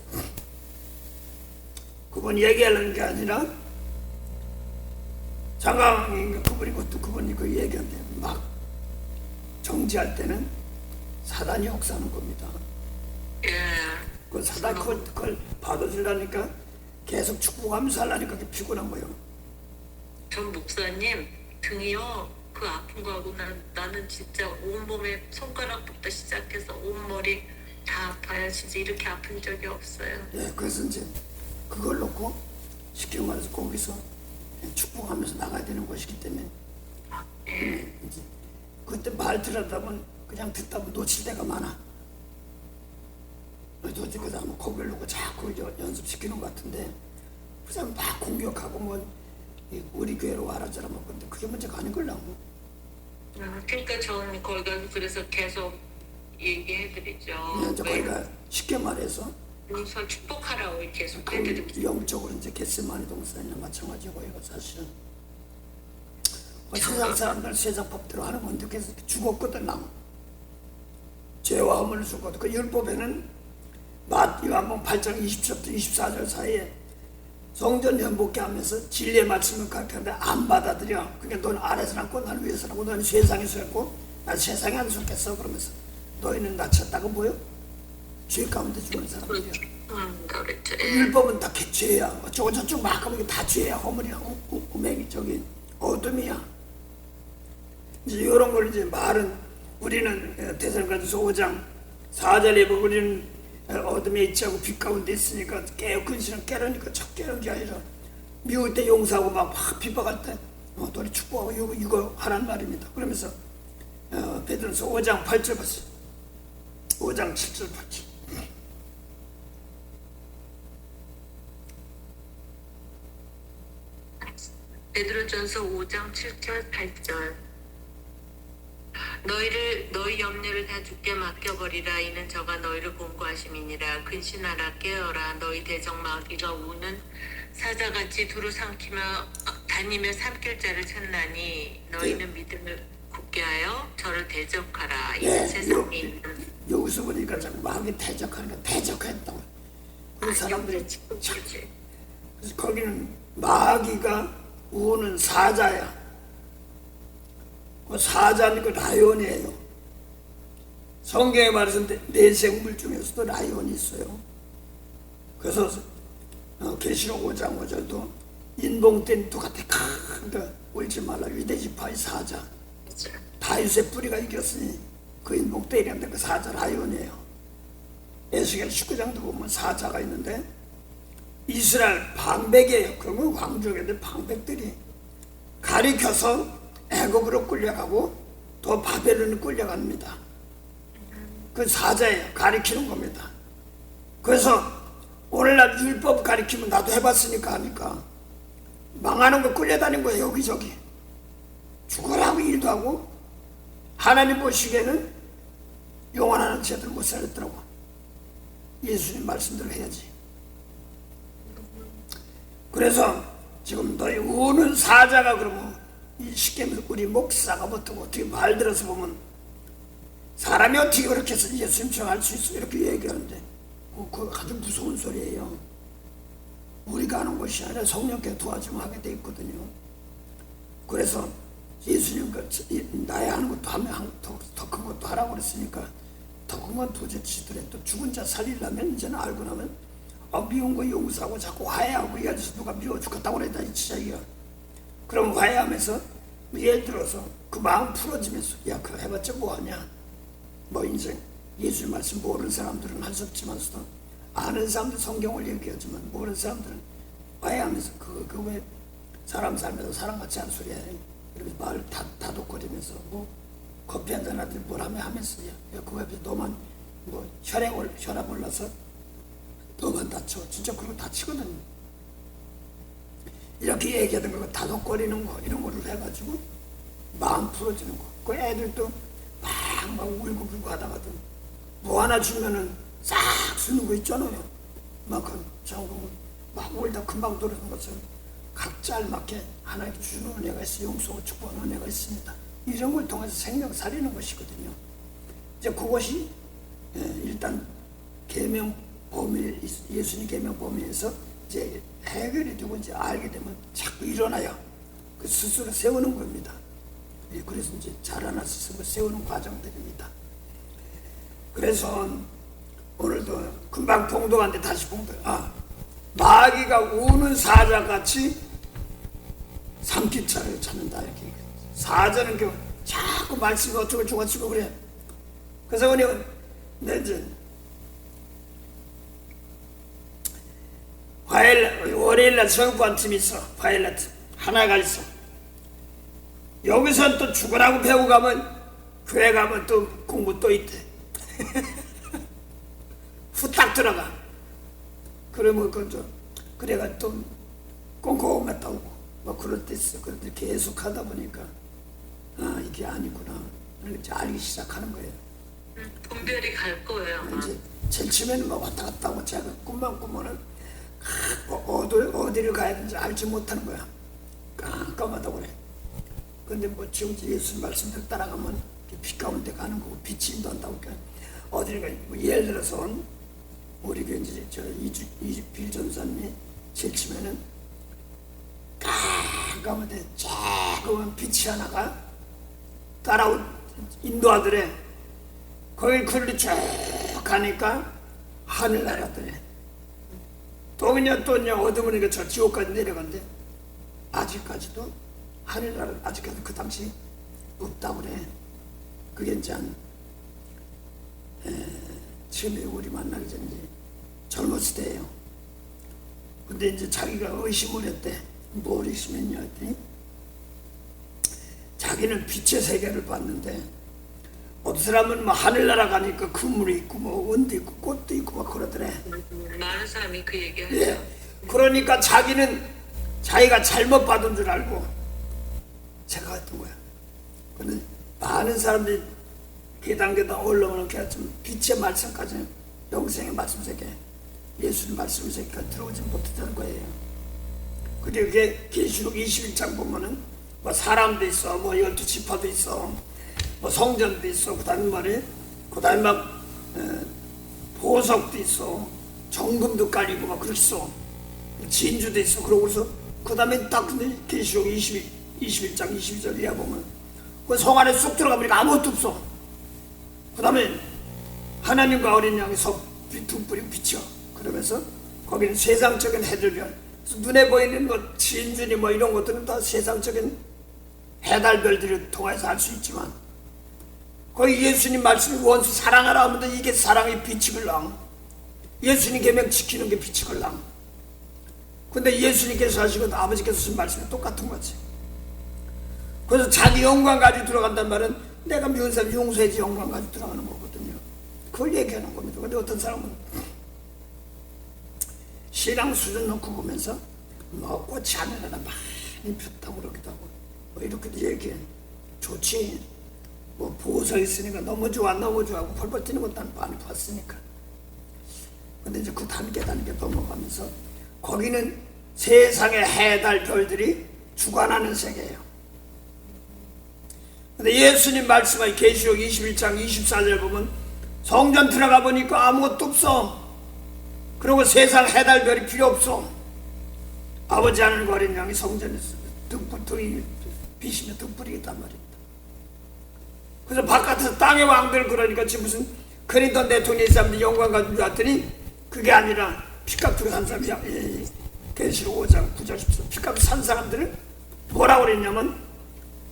그분 얘기하려는 게 아니라 장강인가 그분이 그 얘기한대. 막 정지할 때는 사단이 역사하는 겁니다. 예. 그 사단 그걸 받아주려니까 계속 축복하면서 하려니까 그게 피곤한 거예요. 전 목사님 등이요 그 아픈 거하고 나는 진짜 온몸에 손가락부터 시작해서 온머리 다 아파요. 진짜 이렇게 아픈 적이 없어요. 예, 그래서 이제 그걸 놓고 쉽게 말해서 거기서 축복하면서 나가야 되는 것이기 때문에 이제 그때 말 들었다 보면 그냥 듣다 보면 놓칠 때가 많아. 도대체 그 사람은 거기를 놓고 자꾸 연습시키는 것 같은데 그 사람 막 공격하고 뭐 우리 교회로 와라 저라 뭐 근데 그게 문제가 아닌 걸라고. 그러니까 저는 거기 가서 그래서 계속 얘기해드리죠. 이제 거기가 쉽게 말해서 우선 축복하라고 계속 그 해드리죠. 영적으로 이제 겟세마니 동산이나 마찬가지고 이거 사실은 세상 사람들 세상 법대로 하는 건데 그래서 죽었거든 나. 죄와 허물을 죽었거든. 그 율법에는 요한복음 8장 20절부터 24절 사이에 성전 연복케 하면서 진리의 말씀을 가르치는데 안 받아들여. 그러니까 너는 아래서 남고 나는 위에서 남고 너는 세상에서 했고 난 세상에 안 속했어. 그러면서 너희는 나쳤다고 보여? 죄 가운데 죽는 사람들이야. 그렇죠. 율법은 다 죄야. 어쩌고 저쩌고 막 하면 이게 다 죄야. 허물이야. 우맹이 저기 어둠이야. 이제 이런 걸 이제 말은 우리는 데살로니가서 5장 4절에 보면 우리는 어둠에 있지 않고 빛 가운데 있으니까 깨어 근신은 깨라니까 척 깨는 게 아니라 미울 때 용서하고 막 비박할 때 너희 축복하고 이거 하란 말입니다. 그러면서 베드로서 5장 8절 봤어요. 5장 7절 8절. 베드로전서 5장 7절 8절 너희 염려를 다 주께 맡겨버리라. 이는 저가 너희를 공고하심이니라. 근신하라 깨어라. 너희 대적 마귀가 우는 사자같이 두루 삼키며 다니며 삼킬 자를 찾나니 너희는 믿음을 굳게 하여 저를 대적하라. 이는 세상에 있는 여기서 보니까 자꾸 마귀 대적하는 거 대적했다고. 그 사람들이 그래서 거기는 마귀가 우는 사자야. 그 사자는 그 라이온이에요. 성경에 말해서 네 생물 중에서도 라이온이 있어요. 그래서 계시록 5장 5절도 인봉된 똑같아. 그러니까 울지 말라 위대지파의 사자. 다윗의 뿌리가 이겼으니 그 인봉대이라는데 그 사자 라이온이에요. 에스겔 19장도 보면 사자가 있는데 이스라엘 방백이에요. 그러면 왕족인데 방백들이 가리켜서 애굽으로 끌려가고 또 바벨론으로 끌려갑니다. 그 사자예요. 가리키는 겁니다. 그래서 오늘날 율법 가리키면 나도 해봤으니까 하니까 망하는 거 끌려다니는 거예요. 여기저기 죽으라고 일도 하고 하나님 보시기에는 영원한 제대로 못 살았더라고. 예수님 말씀대로 해야지. 그래서 지금 너희 우는 사자가 그러면 쉽게 우리 목사가 어떻게 말 들어서 보면 사람이 어떻게 그렇게 해서 예수님처럼 할 수 있어 이렇게 얘기하는데 그거 아주 무서운 소리예요. 우리가 하는 것이 아니라 성령께 도와주면 하게 돼 있거든요. 그래서 예수님 나야 하는 것도 하면 더 큰 것도 하라고 그랬으니까 더 큰 건 도저히 지더라도 죽은 자 살리려면 이제는 알고 나면 미운 거 용서하고 자꾸 화해하고 이 아저씨 누가 미워 죽겠다고 그랬다 이 진짜. 그럼 화해하면서 예를 들어서 그 마음 풀어지면서 야 그거 해봤자 뭐하냐. 뭐 인생 예수님 말씀 모르는 사람들은 할 수 없지만서도 아는 사람들 성경을 얘기하지만 모르는 사람들은 화해하면서 그 왜 사람 살면서 사람같이 하는 소리야. 이렇게 말 다독거리면서 뭐 커피 한잔 하든지 뭘 하면서 야 그거 옆에서 너만 뭐 혈압 올라서 너만 다쳐. 진짜 그런 거 다치거든. 이렇게 얘기하던 거 다독거리는 거 이런 거를 해가지고 마음 풀어지는 거. 그 애들도 막 울고 하다가도 뭐 하나 주면은 싹 쓰는 거 있잖아요. 막 울다 금방 돌아오는 것처럼 각자 알맞게 하나님께 주는 은혜가 있어. 용서하고 축복하는 은혜가 있습니다. 이런 걸 통해서 생명 살리는 것이거든요. 이제 그것이 일단 계명 범위, 예수님 계명 범위에서 이제 해결이 되고 이제 알게 되면 자꾸 일어나요. 그 스스로 세우는 겁니다. 그래서 이제 자라나서 세우는 과정들입니다. 그래서 오늘도 금방 봉독한데 다시 봉독. 마귀가 우는 사자같이 삼키차를 찾는다 이렇게. 사자는 자꾸 말씀이 어쩌고 저쩌고 그래. 그래서 우리는 이제 월요일날 성관 팀이 있어. 파일럿 하나가 있어. 여기선 또 죽으라고 배우고 가면 교회 가면 또 공부 또 있대. 후딱 들어가. 그러면 그래가 또 꼼꼼했다 오고 뭐 그럴 때 있어. 그런데 계속 하다 보니까 이게 아니구나. 이렇게 알기 시작하는 거예요. 분별이 갈 거예요. 이제 제일 처음에는 막 왔다 갔다 하고 제가 꿈만 꾸면은 어디를 가야 되는지 알지 못하는 거야. 깜깜하다고 그래. 근데 뭐 지금 예수 말씀대로 따라가면 빛 가운데 가는 거고 빛이 인도한다고. 그러니까 어디를 가, 뭐 예를 들어서 우리 이제 이주필 전사님이 제일 처음에는 깜깜한데 조그만 빛이 하나가 따라온 인도하더래. 거길 걸리 쭉 가니까 하늘 날았더래. 또 그냥 어두우니까 저 지옥까지 내려간대. 아직까지도 하늘나라 아직까지 그 당시 없다고 그래. 그게 이제 처음에 우리 만나기 전에 젊었을 때예요. 근데 이제 자기가 의심을 했대. 뭘 의심했냐 했더니 자기는 빛의 세계를 봤는데 어떤 사람은 뭐 하늘나라 가니까 그물이 있고 뭐 원도 있고 꽃도 있고 막 그러더래. 많은 사람이 그 얘기하죠. 예. 그러니까 자기는 자기가 잘못 받은 줄 알고 제가 했던 거야. 근데 많은 사람들이 계단 올라오는 게 좀 빛의 말씀까지 영생의 말씀 세계, 예수님 말씀 세계가 들어오지 못했다는 거예요. 그리고 그게 계시록 21장 보면은 뭐 사람도 있어, 뭐 12지파도 있어, 뭐 성전도 있어, 그다음에 막 보석도 있어, 정금도 깔리고 막 그렇게 있어, 진주도 있어. 그러고서 그다음에 딱 근데 계시록 21장 22절 이하 보면 그 성 안에 쏙 들어가보니까 아무것도 없어. 그다음에 하나님과 어린 양이 등불이 비쳐. 그러면서 거기는 세상적인 해들별, 눈에 보이는 뭐 진주니 뭐 이런 것들은 다 세상적인 해달별들을 통해서 알 수 있지만 거기 예수님 말씀이 원수 사랑하라 하면 이게 사랑의 빛이걸랑, 예수님 계명 지키는 게 빛이걸랑. 근데 예수님께서 하시고 아버지께서 하신 말씀이 똑같은 거지. 그래서 자기 영광 가지고 들어간단 말은 내가 미운 사람 용서해야지 영광 가지고 들어가는 거거든요. 그걸 얘기하는 겁니다. 근데 어떤 사람은 신앙 수준 놓고 보면서 뭐 꽃이 하늘에다 많이 폈다고 그러기도 하고 뭐 이렇게도 얘기해. 좋지. 뭐 보석 있으니까 너무 좋아 하고 펄펄 뛰는 것도 많이 봤으니까. 근데 이제 그 단계 넘어가면서 거기는 세상의 해달 별들이 주관하는 세계예요. 근데 예수님 말씀의 계시록 21장 24절 보면 성전 들어가 보니까 아무것도 없어. 그리고 세상 해달별이 필요 없어. 아버지 하늘과 어린 양이 성전에서 등불이 비시며 등불이 있단 말입니다. 그래서 바깥에서 땅의 왕들 그러니까 지금 무슨 클린턴 대통령이 사람들이 영광 가지고 왔더니 그게 아니라 피값으로 산 사람이야. 계시록 5장 9절 10절 피값으로 산 사람들을 뭐라고 그랬냐면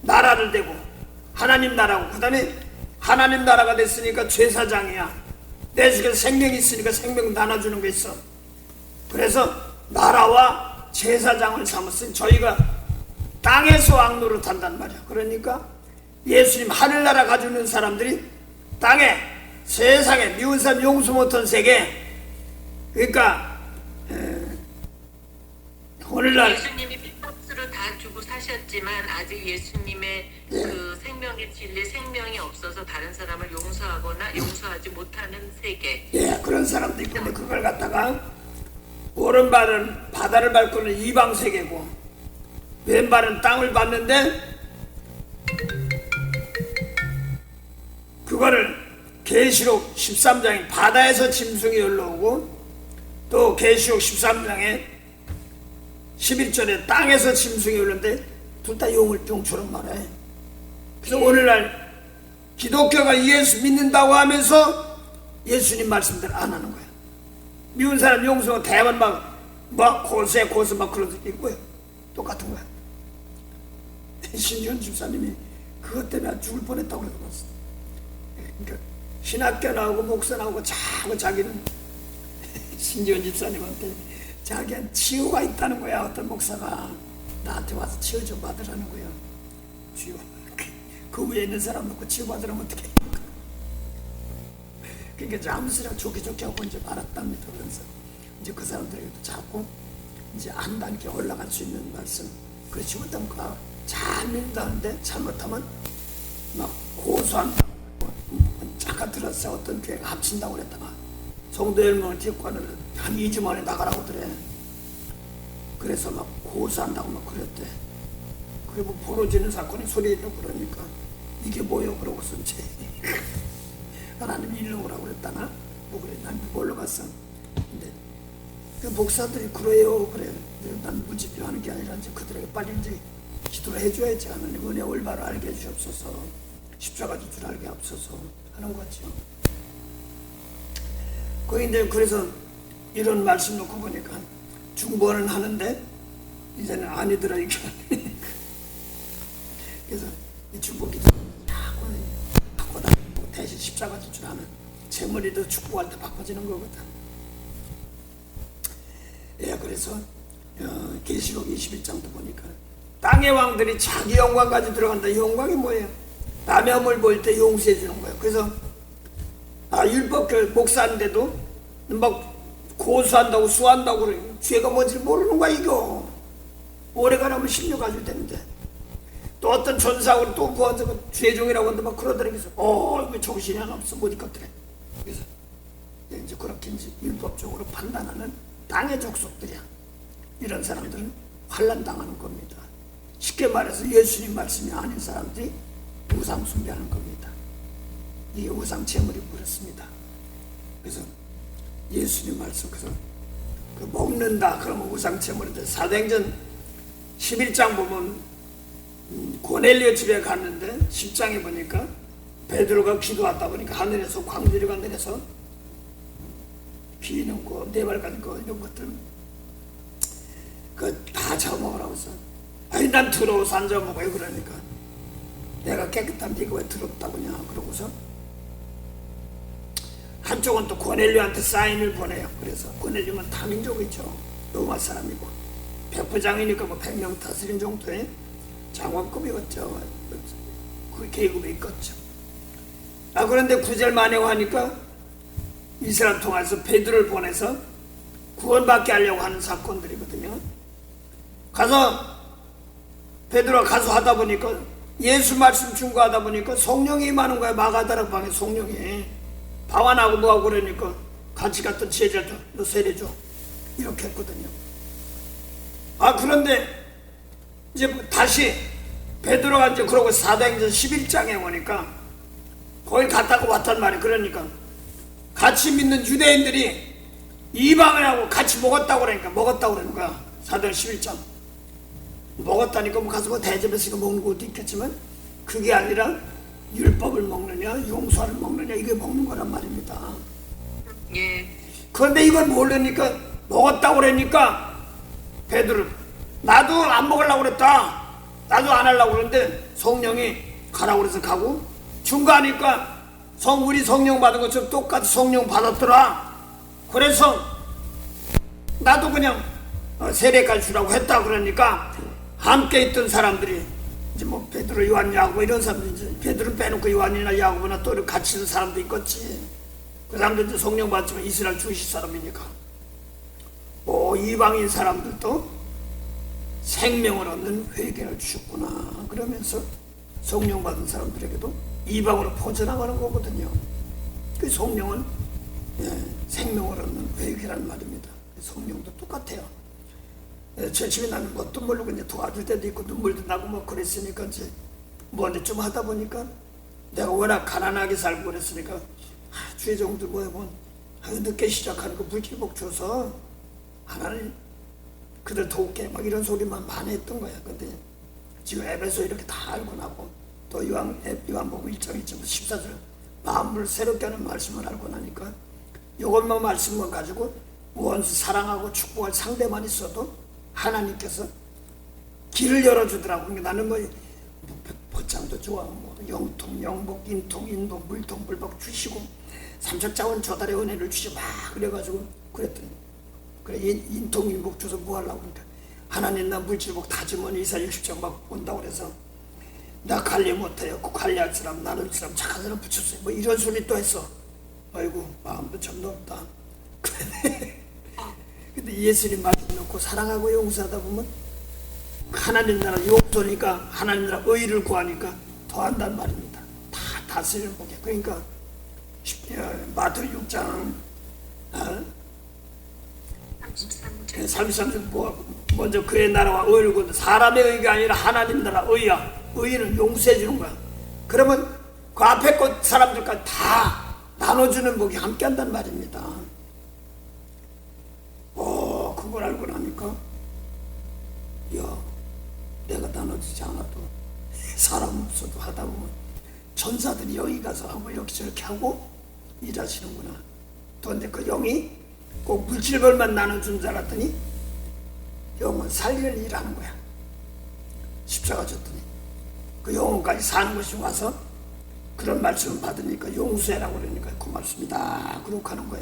나라를 대고 하나님 나라고, 그 다음에 하나님 나라가 됐으니까 제사장이야. 내 속에 생명이 있으니까 생명 나눠주는 게 있어. 그래서 나라와 제사장을 삼았으니 저희가 땅에서 왕 노릇한단 말이야. 그러니까 예수님 하늘나라 가지고 있는 사람들이 땅에 세상에 미운 사람 용서 못한 세계, 그러니까 오늘날 예수님이 핏값으로 다 주고 사셨지만 아직 예수님의 그 생명의 진리, 생명이 없어서 다른 사람을 용서하거나 용서하지 못하는 세계. 그런 사람도 있고, 근데 그걸 갖다가 오른발은 바다를 밟고는 이방 세계고 왼발은 땅을 밟는데 그거를 계시록 13장에 바다에서 짐승이 올라오고 또 계시록 13장에 11절에 땅에서 짐승이 올라오는데 둘 다 용처럼 말해. 그래서 오늘날 기독교가 예수 믿는다고 하면서 예수님 말씀대로 안 하는 거야. 미운 사람 용서 대만 막 고수 막 그런 게 있고요. 똑같은 거야. 신지원 집사님이 그것 때문에 죽을 뻔했다고 그랬어. 그러니까 신학교 나오고 목사 나오고 자꾸 자기는 신지원 집사님한테 자기한 치유가 있다는 거야. 어떤 목사가 나한테 와서 치유 좀 받으라는 거야. 치유. 그 위에 있는 사람 놓고 치유 받으라면 어떻게 해? 그러니까 아무 소리나 좋게 하고 이제 말았답니다. 그래서 이제 그 사람들에게도 자꾸 이제 한 단계 올라갈 수 있는 말씀. 그렇지 못하면 잘 믿는다는데 잘못하면 막 고소한다고. 잠깐 들었어. 어떤 교회가 합친다고 그랬다가 성도 10명을 데리고는 한 2주 만에 나가라고 그래. 그래서 막 고소한다고 막 그랬대. 그리고 벌어지는 사건이 소리 있고 그러니까 이게 뭐요? 그러고서 이제 하나님 일로 오라고 그랬다나? 뭐 그래. 난 뭘로 갔어. 근데 그 목사들이 그래요. 그래. 난 무지하는 게 아니라 이제 그들에게 빨리 이제 기도를 해줘야지. 하나님 은혜 올바로 알게 해주옵소서. 십자가 줄 알게 앞서서 하는 거죠. 그런데 그래서 이런 말씀 놓고 보니까 중보는 하는데 이제는 아니더라 이게. 그래서 이 중보기도 자꾸 대신 십자가 줄 하면 재물이도 축복할 때 바꿔지는 거거든. 예, 그래서 계시록 21장도 보니까 땅의 왕들이 자기 영광까지 들어간다. 이 영광이 뭐예요? 남의 허물 볼 때 용서해 주는 거예요. 그래서 율법교 목사인데도 막 고수한다고 수한다고 그래. 죄가 뭔지 모르는 거야 이거. 오래가라면 16 가지고 되는데 또 어떤 전사하고 또 부하자고 죄종이라고 하는데 막 그러더라고요. 이거 정신이 하나 없어 못 있겠더래. 그래서 이제 그렇게 이제 율법적으로 판단하는 땅의 족속들이야. 이런 사람들은 환난 당하는 겁니다. 쉽게 말해서 예수님 말씀이 아닌 사람들이 우상 숭배하는 겁니다. 이게 우상 제물이 그렇습니다. 그래서 예수님 말씀 그래서 먹는다 그러면 우상 제물인데 사도행전 11장 보면 고넬료 집에 갔는데 10장에 보니까 베드로가 기도하다 보니까 하늘에서 광주리가 내려서 비는 거 네발간 거 이런 것들 다 잡아먹으라고 해서 아니 난 더러워서 안 잡아먹어요. 그러니까 내가 깨끗한 네가 왜 더럽다고 하냐. 그러고서 한쪽은 또 고넬료한테 사인을 보내요. 그래서 고넬료는 다민족이죠. 로마 사람이고 백부장이니까 뭐 100명 다스린 정도의 장관급이었죠. 그 계급에 있겠죠. 그런데 9절 만에 하니까 이스라엘 통해서 베드로를 보내서 구원받게 하려고 하는 사건들이거든요. 가서 베드로가 가서 하다 보니까 예수 말씀 중거하다 보니까 성령이 임하는 거야. 마가다락 방에 성령이 방언하고 뭐하고 그러니까 같이 갔던 제자도 너 세례줘 이렇게 했거든요. 그런데 이제 다시 베드로가 이제 그러고 사도행전 11장에 오니까 거기 갔다가 왔단 말이에요. 그러니까 같이 믿는 유대인들이 이방인하고 같이 먹었다고 그러는 거야. 사도행전 11장 먹었다니까 뭐 가서 뭐 대접했으니까 먹는 것도 있겠지만 그게 아니라 율법을 먹느냐 용서를 먹느냐 이게 먹는 거란 말입니다. 예. 그런데 이걸 모르니까 먹었다고 그러니까 베드로 나도 안 먹으려고 그랬다. 나도 안 하려고 그러는데 성령이 가라고 그래서 가고 중간이니까 우리 성령 받은 것처럼 똑같이 성령 받았더라. 그래서 나도 그냥 세례까지 주라고 했다. 그러니까 함께 있던 사람들이 이제 뭐 베드로 요한 야고보 이런 사람들 이제 베드로 빼놓고 요한이나 야고보나 또 같이 있는 사람도 있겠지. 그 사람들 이제 성령 받지만 이스라엘 주시 사람이니까 이방인 사람들도 생명을 얻는 회개를 주셨구나 그러면서 성령 받은 사람들에게도 이방으로 퍼져나가는 거거든요. 그 성령은 생명을 얻는 회개라는 말입니다. 성령도 똑같아요. 제 집에 나는 뭣도 모르고 이제 도와줄 때도 있고 눈물도 나고 뭐 그랬으니까 이제 뭔데 좀 하다 보니까 내가 워낙 가난하게 살고 그랬으니까 주의 종들 뭐해보면 늦게 시작하는 거 물질복 줘서 하나님 그들 도울게 막 이런 소리만 많이 했던 거야. 근데 지금 에베소 이렇게 다 알고 나고 또 요한복음 1장 14절 마음을 새롭게 하는 말씀을 알고 나니까 이것만 말씀만 가지고 원수 사랑하고 축복할 상대만 있어도 하나님께서 길을 열어주더라고. 그러니까 나는 뭐 보장도 좋아, 뭐 영통, 영복, 인통, 인복, 물통, 물복 주시고 삼척자원 조달의 은혜를 주시고 막 그래가지고 그랬더니 그래 인통, 인복 줘서 뭐 하려고 그러니까 하나님 나 물질복 다주머니 이사 60장 막 온다고 그래서 나 관리 못해요. 그 관리할 사람 나눌 사람 착한 사람 붙였어요. 뭐 이런 소리 또 했어. 아이고 마음도 참 넓다. 근데 예수님 말씀 놓고 사랑하고 용서하다 보면 하나님 나라 용서니까 하나님 나라 의를 구하니까 더 한단 말입니다. 다 다스리는 복이야. 그러니까 마태복음 6장 33절 뭐 먼저 그의 나라와 의를 구한다. 사람의 의가 아니라 하나님 나라 의야. 의는 용서해 주는 거야. 그러면 그 앞에 것 사람들까지 다 나눠주는 복이 함께 한단 말입니다. 그걸 알고 나니까 야 내가 나눠주지 않아도 사람 없어도 하다 보면 천사들이 여기 가서 하고 여기 저렇게 하고 일하시는구나. 또 근데 그 영이 꼭 물질벌만 나눠준 줄 알았더니 영은 살리는 일을 하는 거야. 십자가 졌더니 그 영혼까지 사는 것이 와서 그런 말씀을 받으니까 용서해라고 그러니까 고맙습니다. 그러고 하는 거야.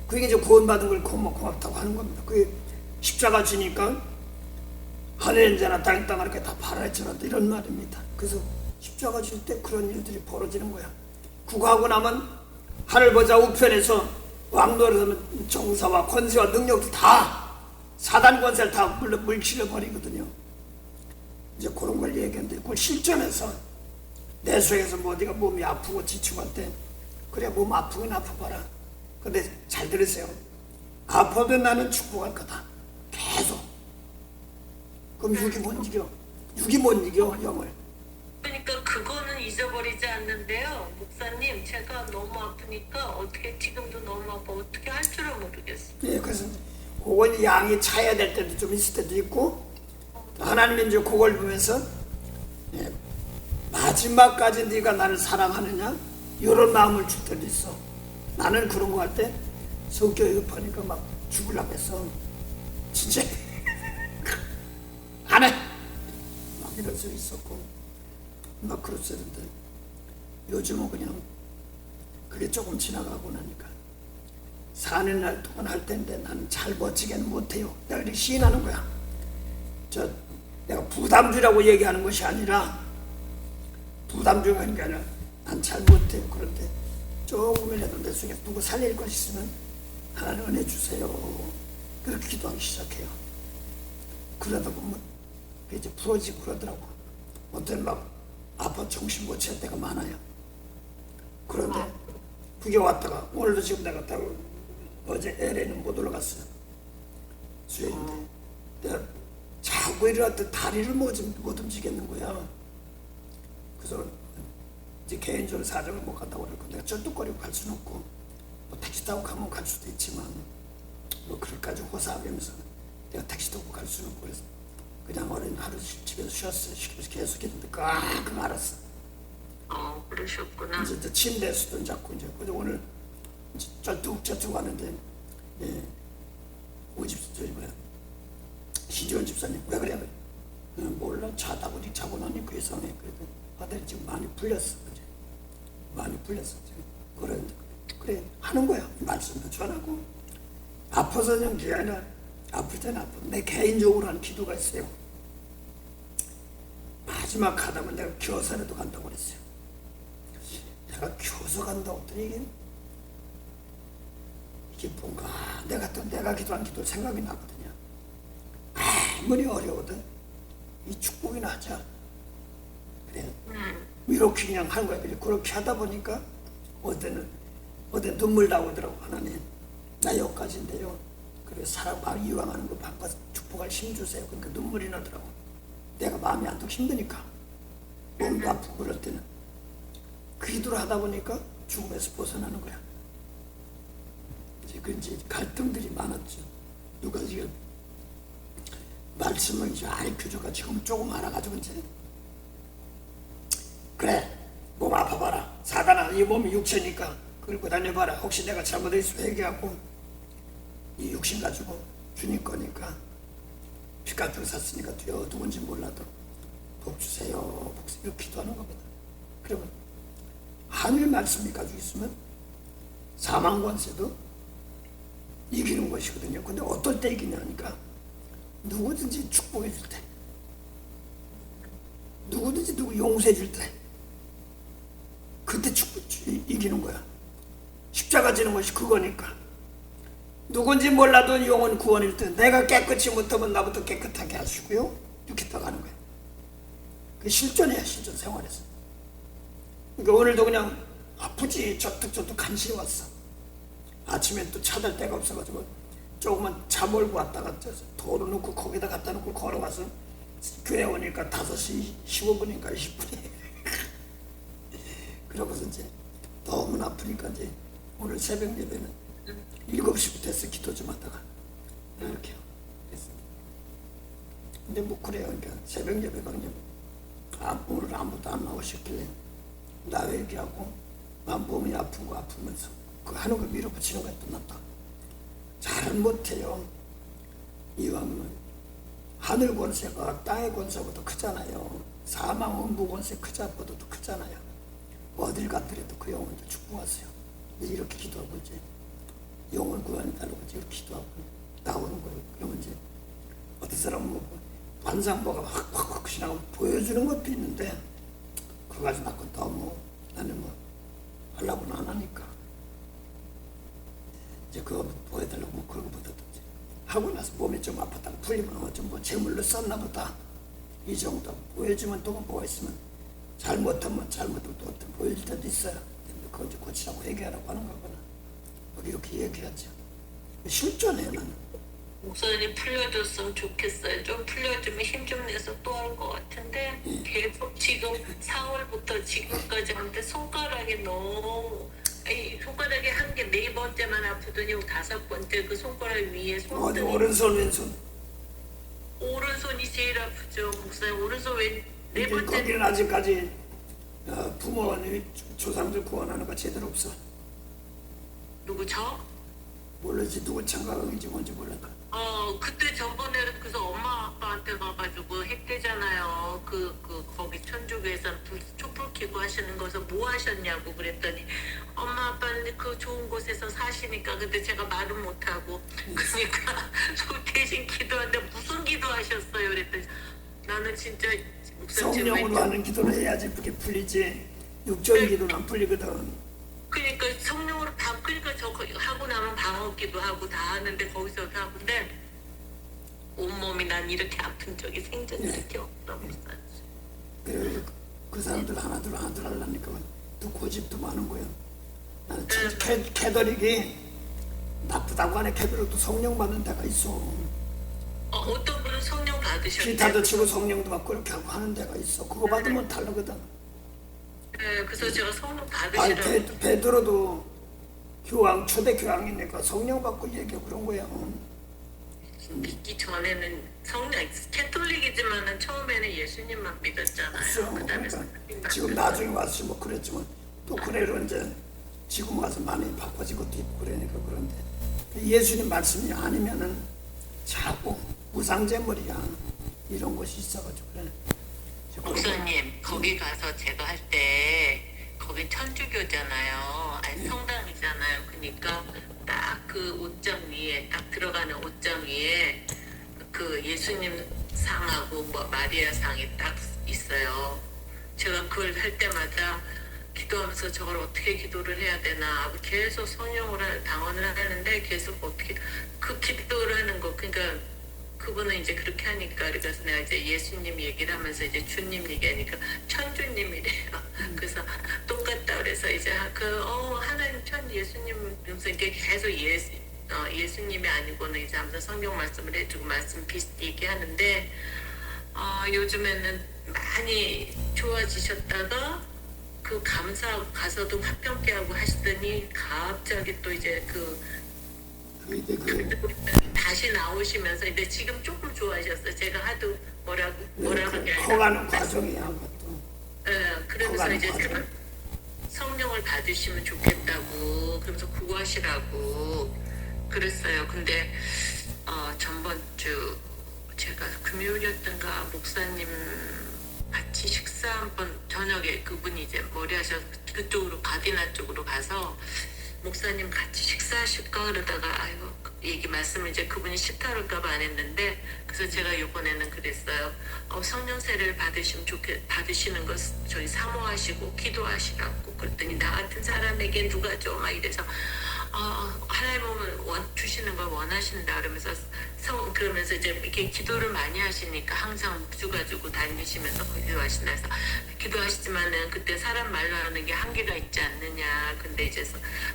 그게 이제 구원받은 걸 고맙다고 하는 겁니다. 그게 십자가 지니까 하늘의 자나 땅의 땅 이렇게 다 팔아치란다 이런 말입니다. 그래서 십자가 질 때 그런 일들이 벌어지는 거야. 구가하고 나면 하늘 보좌 우편에서 왕노릇하면 정사와 권세와 능력도 다 사단 권세를 다 물질러 버리거든요. 이제 그런 걸 얘기하는데 그걸 실전에서 내 속에서 뭐 어디가 몸이 아프고 지치고 할 때 그래 몸 아프긴 아파봐라. 근데 잘 들으세요. 아파도 나는 축복할 거다. 계속. 그럼 육이 못 이겨. 육이 못 이겨 영을. 그러니까 그거는 잊어버리지 않는데요. 목사님 제가 너무 아프니까 어떻게 지금도 너무 아파 어떻게 할 줄을 모르겠어요. 예, 그래서 그건 양이 차야 될 때도 좀 있을 때도 있고 하나님은 이제 그걸 보면서 예, 마지막까지 네가 나를 사랑하느냐 이런 마음을 줄 때도 있어. 나는 그런 거 할 때 성격이 급하니까 막 죽으려고 했어. 진짜 안 해! 막 이럴 수 있었고 막 그랬었는데 요즘은 그냥 그게 조금 지나가고 나니까 사는 날 동안 할 텐데 나는 잘 버티게는 못해요. 내가 이렇게 시인하는 거야. 내가 부담주라고 얘기하는 것이 아니라 부담주가 하는 게 아니라 난 잘 못해요. 그런데 조금이라도 내 속에 누구 살릴 것 있으면 하나님 은혜 주세요. 그렇게 기도하기 시작해요. 그러다 보면 이제 풀어지고 그러더라고. 어떤 막 아파 정신 못 차릴 때가 많아요. 그런데 그게 왔다가 오늘도 지금 내가 갔다고 어제 LA는 못 올라갔어요. 수요일인데 내가 자고 일어났더니 다리를 못 움직이겠는 거야. 그래서 이제 개인적으로 사정을 못 간다고 그랬고 내가 쩔뚝거리고 갈 수는 없고 뭐 택시 타고 가면 갈 수도 있지만 뭐 그럴까지 호사하면서 내가 택시 타고 갈 수는 없고 그래서 그냥 어린 하루 집에서 쉬었어요. 쉬면서 계속 했는데 그 알았어. 그러셨구나. 이제 침대에서도 안 잡고 이제 그래서 오늘 쩔뚝 하는데 예, 시지원 집사님 왜 그래? 몰라 자다고 자고 나니 그 이상해. 그래도 아들이 지금 많이 풀렸어. 그제 많이 풀렸어 지금. 그런데 그래 하는 거야. 말씀도 전하고 아파서 그냥 게 아니라 아플 때는 아파. 내 개인적으로 하는 기도가 있어요. 마지막 가다가 내가 교사라도 간다고 그랬어요. 내가 교사 간다고 했더니 이게 뭔가 내가 기도한 기도 생각이 나거든요. 아무리 어려워도 이 축복이나 하자. 그래. 이렇게 그냥 하는 거야. 그렇게 하다 보니까 어제 눈물 나오더라고. 하나님 나 여기까지인데요. 그래 사람 말 이왕하는 거 바꿔서 축복할 힘 주세요. 그러니까 눈물이 나더라고. 내가 마음이 안 더 힘드니까 몸도 아프고 그럴 때는 그 기도를 하다 보니까 죽음에서 벗어나는 거야. 이제 갈등들이 많았죠. 누가 지금 말씀을 이제 알려줘가 지금 조금 알아가지고 이제 그래, 몸 아파봐라. 사단아, 이 몸이 육체니까 끌고 다녀봐라. 혹시 내가 잘못했으면 회개하고 이 육신 가지고 주님 거니까 피값주고 샀으니까 누군지 몰라도 복 주세요. 복 주세요. 이렇게 기도하는 겁니다. 그러면 하늘 말씀이 가지고 있으면 사망 권세도 이기는 것이거든요. 근데 어떨 때 이기냐니까 누구든지 축복해 줄 때, 누구든지 누구 용서해 줄 때, 그때 이기는 거야. 십자가 지는 것이 그거니까. 누군지 몰라도 영혼 구원일 때 내가 깨끗이 못하면 나부터 깨끗하게 하시고요. 이렇게 떠가는 거야. 그 실존이야, 실존 생활에서. 그러니까 오늘도 그냥 아프지 저뚝저뚝 간신히 왔어. 아침에 또 찾을 데가 없어가지고 조금만 차 몰고 왔다가 도로 놓고 거기다 갖다 놓고 걸어와서 교회 오니까 5시 15분인가 20분이 그러고서 이제 너무 아프니까 이제 오늘 새벽 예배는 7시부터 해서 기도 좀 하다가 이렇게 했습니다. 근데 뭐 그래요. 그러니까 새벽 예배가 그냥 오늘 아무도 안 나오셨길래 나 얘기하고 몸이 아프고 아프면서 그 하는 걸 밀어붙이는 거야. 또 낫다. 잘은 못해요. 이왕이면 하늘 권세가 땅의 권세보다 크잖아요. 사망 음부 권세 크자보다도 크잖아요. 어딜 갔더라도 그 영혼도 축복하세요. 이렇게 기도하고 이제 영혼 구원해달라고 이제 이렇게 기도하고 나오는 거예요. 그러면 이제 어떤 사람은 뭐 반상보가 확 지나고 보여주는 것도 있는데 그거 가지고 나고 너무 나는 뭐 하려고는 안 하니까 이제 그거 보여달라고 뭐 그런 것보다도 이제 하고 나서 몸이 좀 아팠다가 풀리면 좀 뭐 재물로 썼나 보다 이 정도 보여주면 또 뭐가 있으면 잘못하면 또 어떤 보여줄 때도 있어요. 그거 이제 고치라고 얘기하라고 하는 거구나. 뭐 이렇게 얘기하죠. 실존해요. 나는. 목사님 풀려줬으면 좋겠어요. 좀 풀려주면 힘 좀 내서 또 할 것 같은데 계속 지금 4월부터 지금까지 하는데 손가락이 너무 손가락이 한 개 4번째만 아프더니 5번째 그 손가락 위에 어디 손등이 오른손 왼손 오른손이 제일 아프죠. 목사님 오른손 네 이제 번째 거기는 아직까지 부모님 조상들 구원하는 거 제대로 없어. 누구 저? 모르지 누구 참가응인지 뭔지 몰라도. 그때 전번에 그래서 엄마 아빠한테 가가지고 했대잖아요. 거기 천주교에서 촛불 켜고 하시는 거서 뭐 하셨냐고 그랬더니 엄마 아빠는 그 좋은 곳에서 사시니까 근데 제가 말은 못하고 그러니까 대신 기도하는데 무슨 기도하셨어요? 그랬더니 나는 진짜 성령으로 하는 기도를 해야지 그게 풀리지. 육적인 기도는 안 풀리거든. 그러니까 성령으로 그러니까 저 하고 나면 방언기도 하고 다 하는데 거기서 다 하는데 온몸이 난 이렇게 아픈 적이 생전 이렇게 없다 목사. 그래 그 사람들 하나둘 하려니까 또 고집도 많은 거야. 나는 캐더릭이 나쁘다고 하네. 캐더릭도 성령 받는 데가 있어. 어떤 분은 성령 받으셨대요. 기타도 치고 성령도 받고 이렇게 하고 하는 데가 있어. 그거 받으면 다르거든. 네, 그래서 제가 성령 아니 받으시라고. 베드로도 교황 초대 교황이니까 성령 받고 얘기하고 그런 거야. 믿기 전에는 성령 캐톨릭이지만은 처음에는 예수님만 믿었잖아요. 그렇죠. 그다음에 그러니까 지금 나중에 와서 뭐 그랬지만 또 그래로 이제 지금 와서 많이 바꿔진 것도 있고 그러니까 그런데 예수님 말씀이 아니면은 자꾸 무상제물이야 이런 것이 있어가지고 그래. 목사님 거기 가서 제가 할 때 거기 천주교잖아요. 아니 성당이잖아요. 그러니까 딱 그 옷장 위에 딱 들어가는 옷장 위에 그 예수님 상하고 뭐 마리아 상이 딱 있어요. 제가 그걸 할 때마다 기도하면서 저걸 어떻게 기도를 해야 되나 계속 성령을 방언을 하는데 계속 어떻게 그 기도를 하는 거 그러니까 그분은 이제 그렇게 하니까 그래서 내가 이제 예수님 얘기를 하면서 이제 주님 얘기하니까 천주님이래요. 그래서 똑같다 그래서 이제 하나님 천 예수님 그래서 이게 계속 예수님이 아니고는 이제 아무튼 성경 말씀을 해주고 말씀 비슷히 얘기하는데 요즘에는 많이 좋아지셨다가 그 감사 가서도 화평케 하고 하시더니 갑자기 또 이제 다시 나오시면서 이제 지금 조금 좋아하셨어요. 제가 하도 뭐라고 하게 커가는 과정이야 그것도. 그러면서 이제 허가를 성령을 받으시면 좋겠다고 그러면서 구하시라고 그랬어요. 근데 전번 주 제가 금요일이었던가 목사님 같이 식사 한번 저녁에 그분이 이제 머리 하셔서 그쪽으로 가디나 쪽으로 가서 목사님 같이 식사하실까 그러다가 아이고 말씀을 이제 그분이 싫다 그럴까봐 안 했는데 그래서 제가 이번에는 그랬어요. 성령 세례를 받으시는 것 저희 사모하시고 기도하시라고 그랬더니 나 같은 사람에게 누가 줘 막 이래서 하나님은 주시는 걸 원하신다 그러면서 그러면서 이제 이렇게 기도를 많이 하시니까 항상 묵주 가지고 다니시면서 기도하신다 해서 기도하시지만은 그때 사람 말로 하는 게 한계가 있지 않느냐. 근데 이제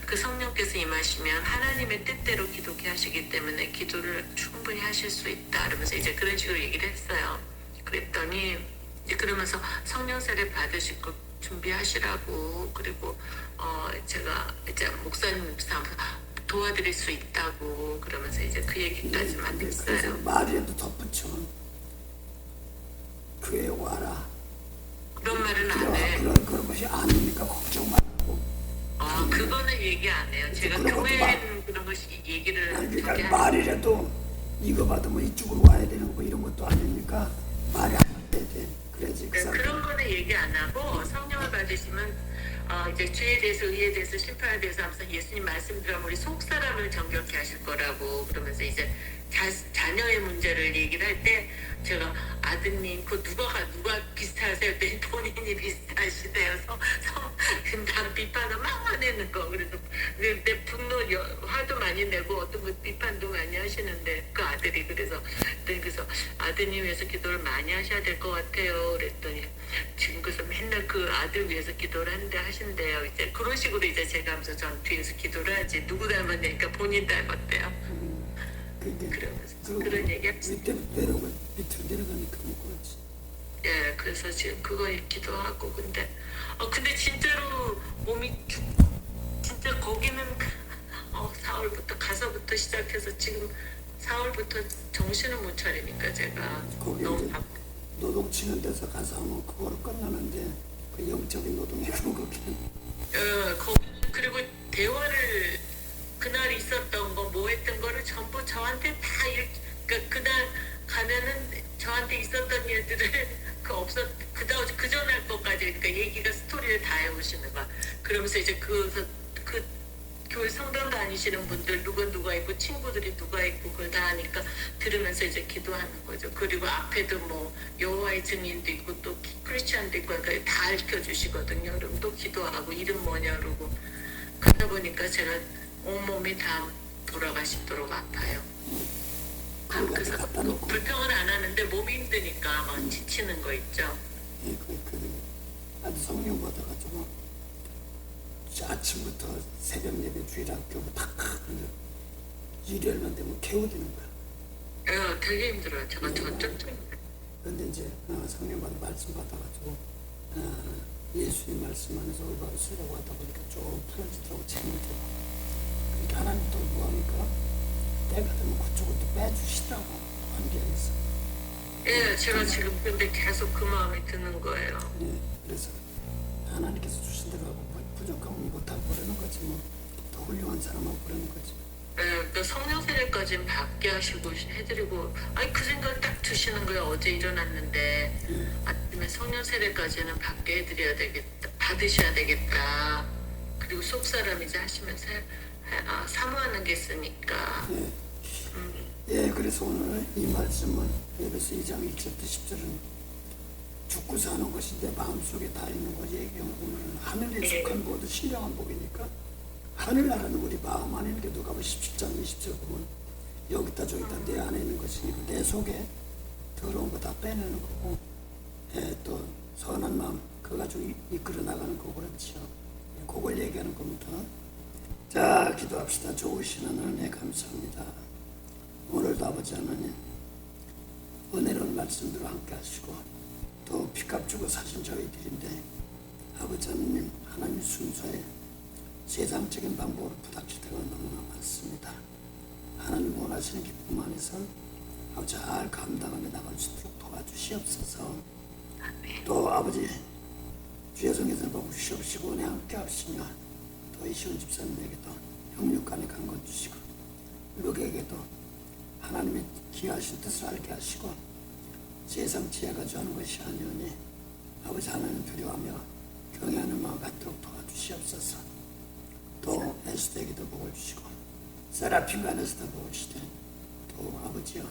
그 성령께서 임하시면 하나님의 뜻대로 기도케 하시기 때문에 기도를 충분히 하실 수 있다. 그러면서 이제 그런 식으로 얘기를 했어요. 그랬더니 이제 그러면서 성령 세례 받으실 거 준비하시라고 그리고 제가 이제 목사님 도와드릴 수 있다고 그러면서 이제 그 얘기까지만 그래서 했어요. 말에도 덧붙여 교회 와라. 그런 말은 안 해. 그런 것이 아니니까 걱정 말고. 그거는 얘기 안 해요. 제가 그런 것도 교회에는 그런 것이 얘기를 아니, 저기 그러니까 말이라도 이거 받으면 이쪽으로 와야 되는 거 이런 것도 아니니까 말이 안 돼야 돼. 그래야지 그 사람. 그런 거는 얘기 안 하고 성령을 받으시면 이제 죄에 대해서 의에 대해서 심판에 대해서 하면서 예수님 말씀대로 우리 속 사람을 정결케 하실 거라고 그러면서 이제 자녀의 문제를 얘기를 할 때 제가 아드님 그 누가 비슷하세요? 했더니 본인이 비슷하시대요. 난 비판을 막 화내는 거 그래서 내 분노 화도 많이 내고 어떤 거 비판도 많이 하시는데 그 아들이 그래서 아드님 위해서 기도를 많이 하셔야 될 것 같아요. 그랬더니 지금 그래서 맨날 그 아들 위해서 기도를 한대 하신대요. 이제 그런 식으로 이제 제가 하면서 전 뒤에서 기도를 하지 누구 닮았냐니까 본인 닮았대요. 그러면서 그런 얘기 밑으로 내려가니까 뭐 그렇지. 예, 그래서 지금 그거 기도하고 근데 진짜로 몸이 진짜 거기는 4월부터 가서부터 시작해서 지금 4월부터 정신을 못 차리니까 제가 거기 너무 이제 노동 치는 데서 가서 하면 그거로 끝나는데 그 영적인 노동이고 거기는. 그리고 대화를 그날 있었던 거 뭐 했던 거를 전부 저한테 다 그러니까 그날 가면은 저한테 있었던 일들을 그 전할 것까지 그러니까 얘기가 스토리를 다 해오시는 거야. 그러면서 이제 그 교회 성당 다니시는 분들 누가 있고 친구들이 누가 있고 그걸 다 하니까 들으면서 이제 기도하는 거죠. 그리고 앞에도 뭐 여호와의 증인도 있고 또 크리스찬도 있고 그러니까 다 알려주시거든요. 그럼 또 기도하고 이름 뭐냐 그러고 그러다 보니까 제가 온몸이 다 돌아가시도록 아파요. 그래서 불평은 안 하는데 몸이 힘드니까 막 지치는 거 있죠. 예, 아주 성령 받아가지고 아침부터 새벽 예배 주일학교 탁 일요일만 되면 개워지는 거야. 되게 힘들어요. 제가 저쪽 그런데 이제 성령 받아 말씀 받아가지고 예수님 말씀 안에서 올바로 쓰려고 하다 보니까 좀 풀어지더라고 재밌더라고. 그러니까 하나님 또 뭐하니까 때가 되면 그쪽을 또 빼주시더라고 관계가 있어. 예, 제가 지금 근데 계속 그 마음이 드는 거예요. 예, 그래서 하나님께서 주신 대로 하고 부족하면 못하고 그러는 거지 뭐. 더 훌륭한 사람하고 그러는 거지. 그 성령 세례까지는 받게 하시고 해드리고 그 생각 딱 드시는 거예요. 어제 일어났는데 아침에 성령 세례까지는 받게 해드려야 되겠다. 받으셔야 되겠다. 그리고 속 사람 이제 하시면서 사모하는 게 있으니까. 예, 그래서 오늘 이 말씀은 에베소 2장 1절부터 10절은 죽고 사는 것이 내 마음속에 다 있는 거지. 오늘은 하늘에 속한 모두 신령한 복이니까 하늘나라는 우리 마음 안에 있는 게 누가 보면 17장 20절 보면 여기다 저기다 내 안에 있는 것이니까 내 속에 더러운 거 다 빼내는 거고 또 선한 마음 그거 가지고 이끌어 나가는 거고 그렇죠. 그걸 얘기하는 겁니다. 자, 기도합시다. 좋으신 은혜 감사합니다. 오늘도 아버지 하나님 은혜로운 말씀들로 함께 하시고 또 피값 주고 사신 저희들인데 아버지 하나님 하나님 순서에 세상적인 방법으로 부닥칠 때가 너무나 많습니다. 하나님 원하시는 기쁨 안에서 잘 감당하며 나갈 수 있도록 도와주시옵소서. 또 아버지 주의 성에서 보고 주시옵시고 은혜 함께 하시며 또 이시온 집사님에게도 영육간에 강건 주시고 룩에게도 하나님의 기하신 뜻을 알게 하시고 세상 지혜가 좋아하는 것이 아니오니 아버지 하나님 두려워하며 경외하는 마음 갖도록 도와주시옵소서. 또 에스더에게도 복을 주시고 세라핀과 에스더 복을 주시되 또 아버지여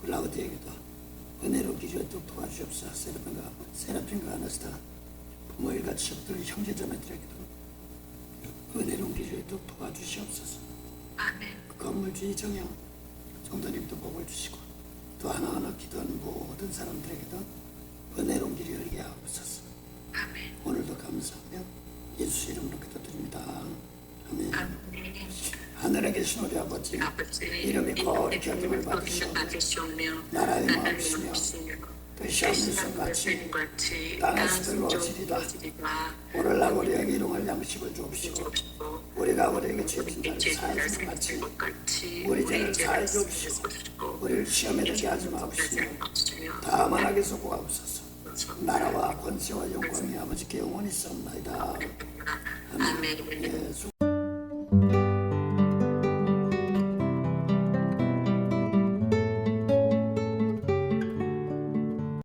글라우디에게도 은혜로 기주도록 도와주시옵소서. 세라핀과 에스더 부모 일같이 없던 형제자매들에게도 은혜로 기주도록 도와주시옵소서. 그 건물주의 정형 정도님도 복을 주시고 또 하나하나 기도하는 모든 사람들에게도 은혜로운 길이 열게 하옵소서. 오늘도 감사하며 예수 이름으로 기도드립니다. 아멘. 하늘에 계신 우리 아버지 이름이 거룩히 여김을 받으시오며 나라의 마음이시며 뜻이 없는 같이 땅에서 이루어지리라. 오늘날 우리에게 일용할 양식을 주옵시고 우리가 우리에게 죄진 자를 사해 준 것 같이 우리 죄를 사해 주옵시고 우리를 시험에 들게 하지 마옵시며 다만 악에서 구하옵소서. 나라와 권세와 영광이 아버지께 영원히 있사옵나이다. 아멘. 예,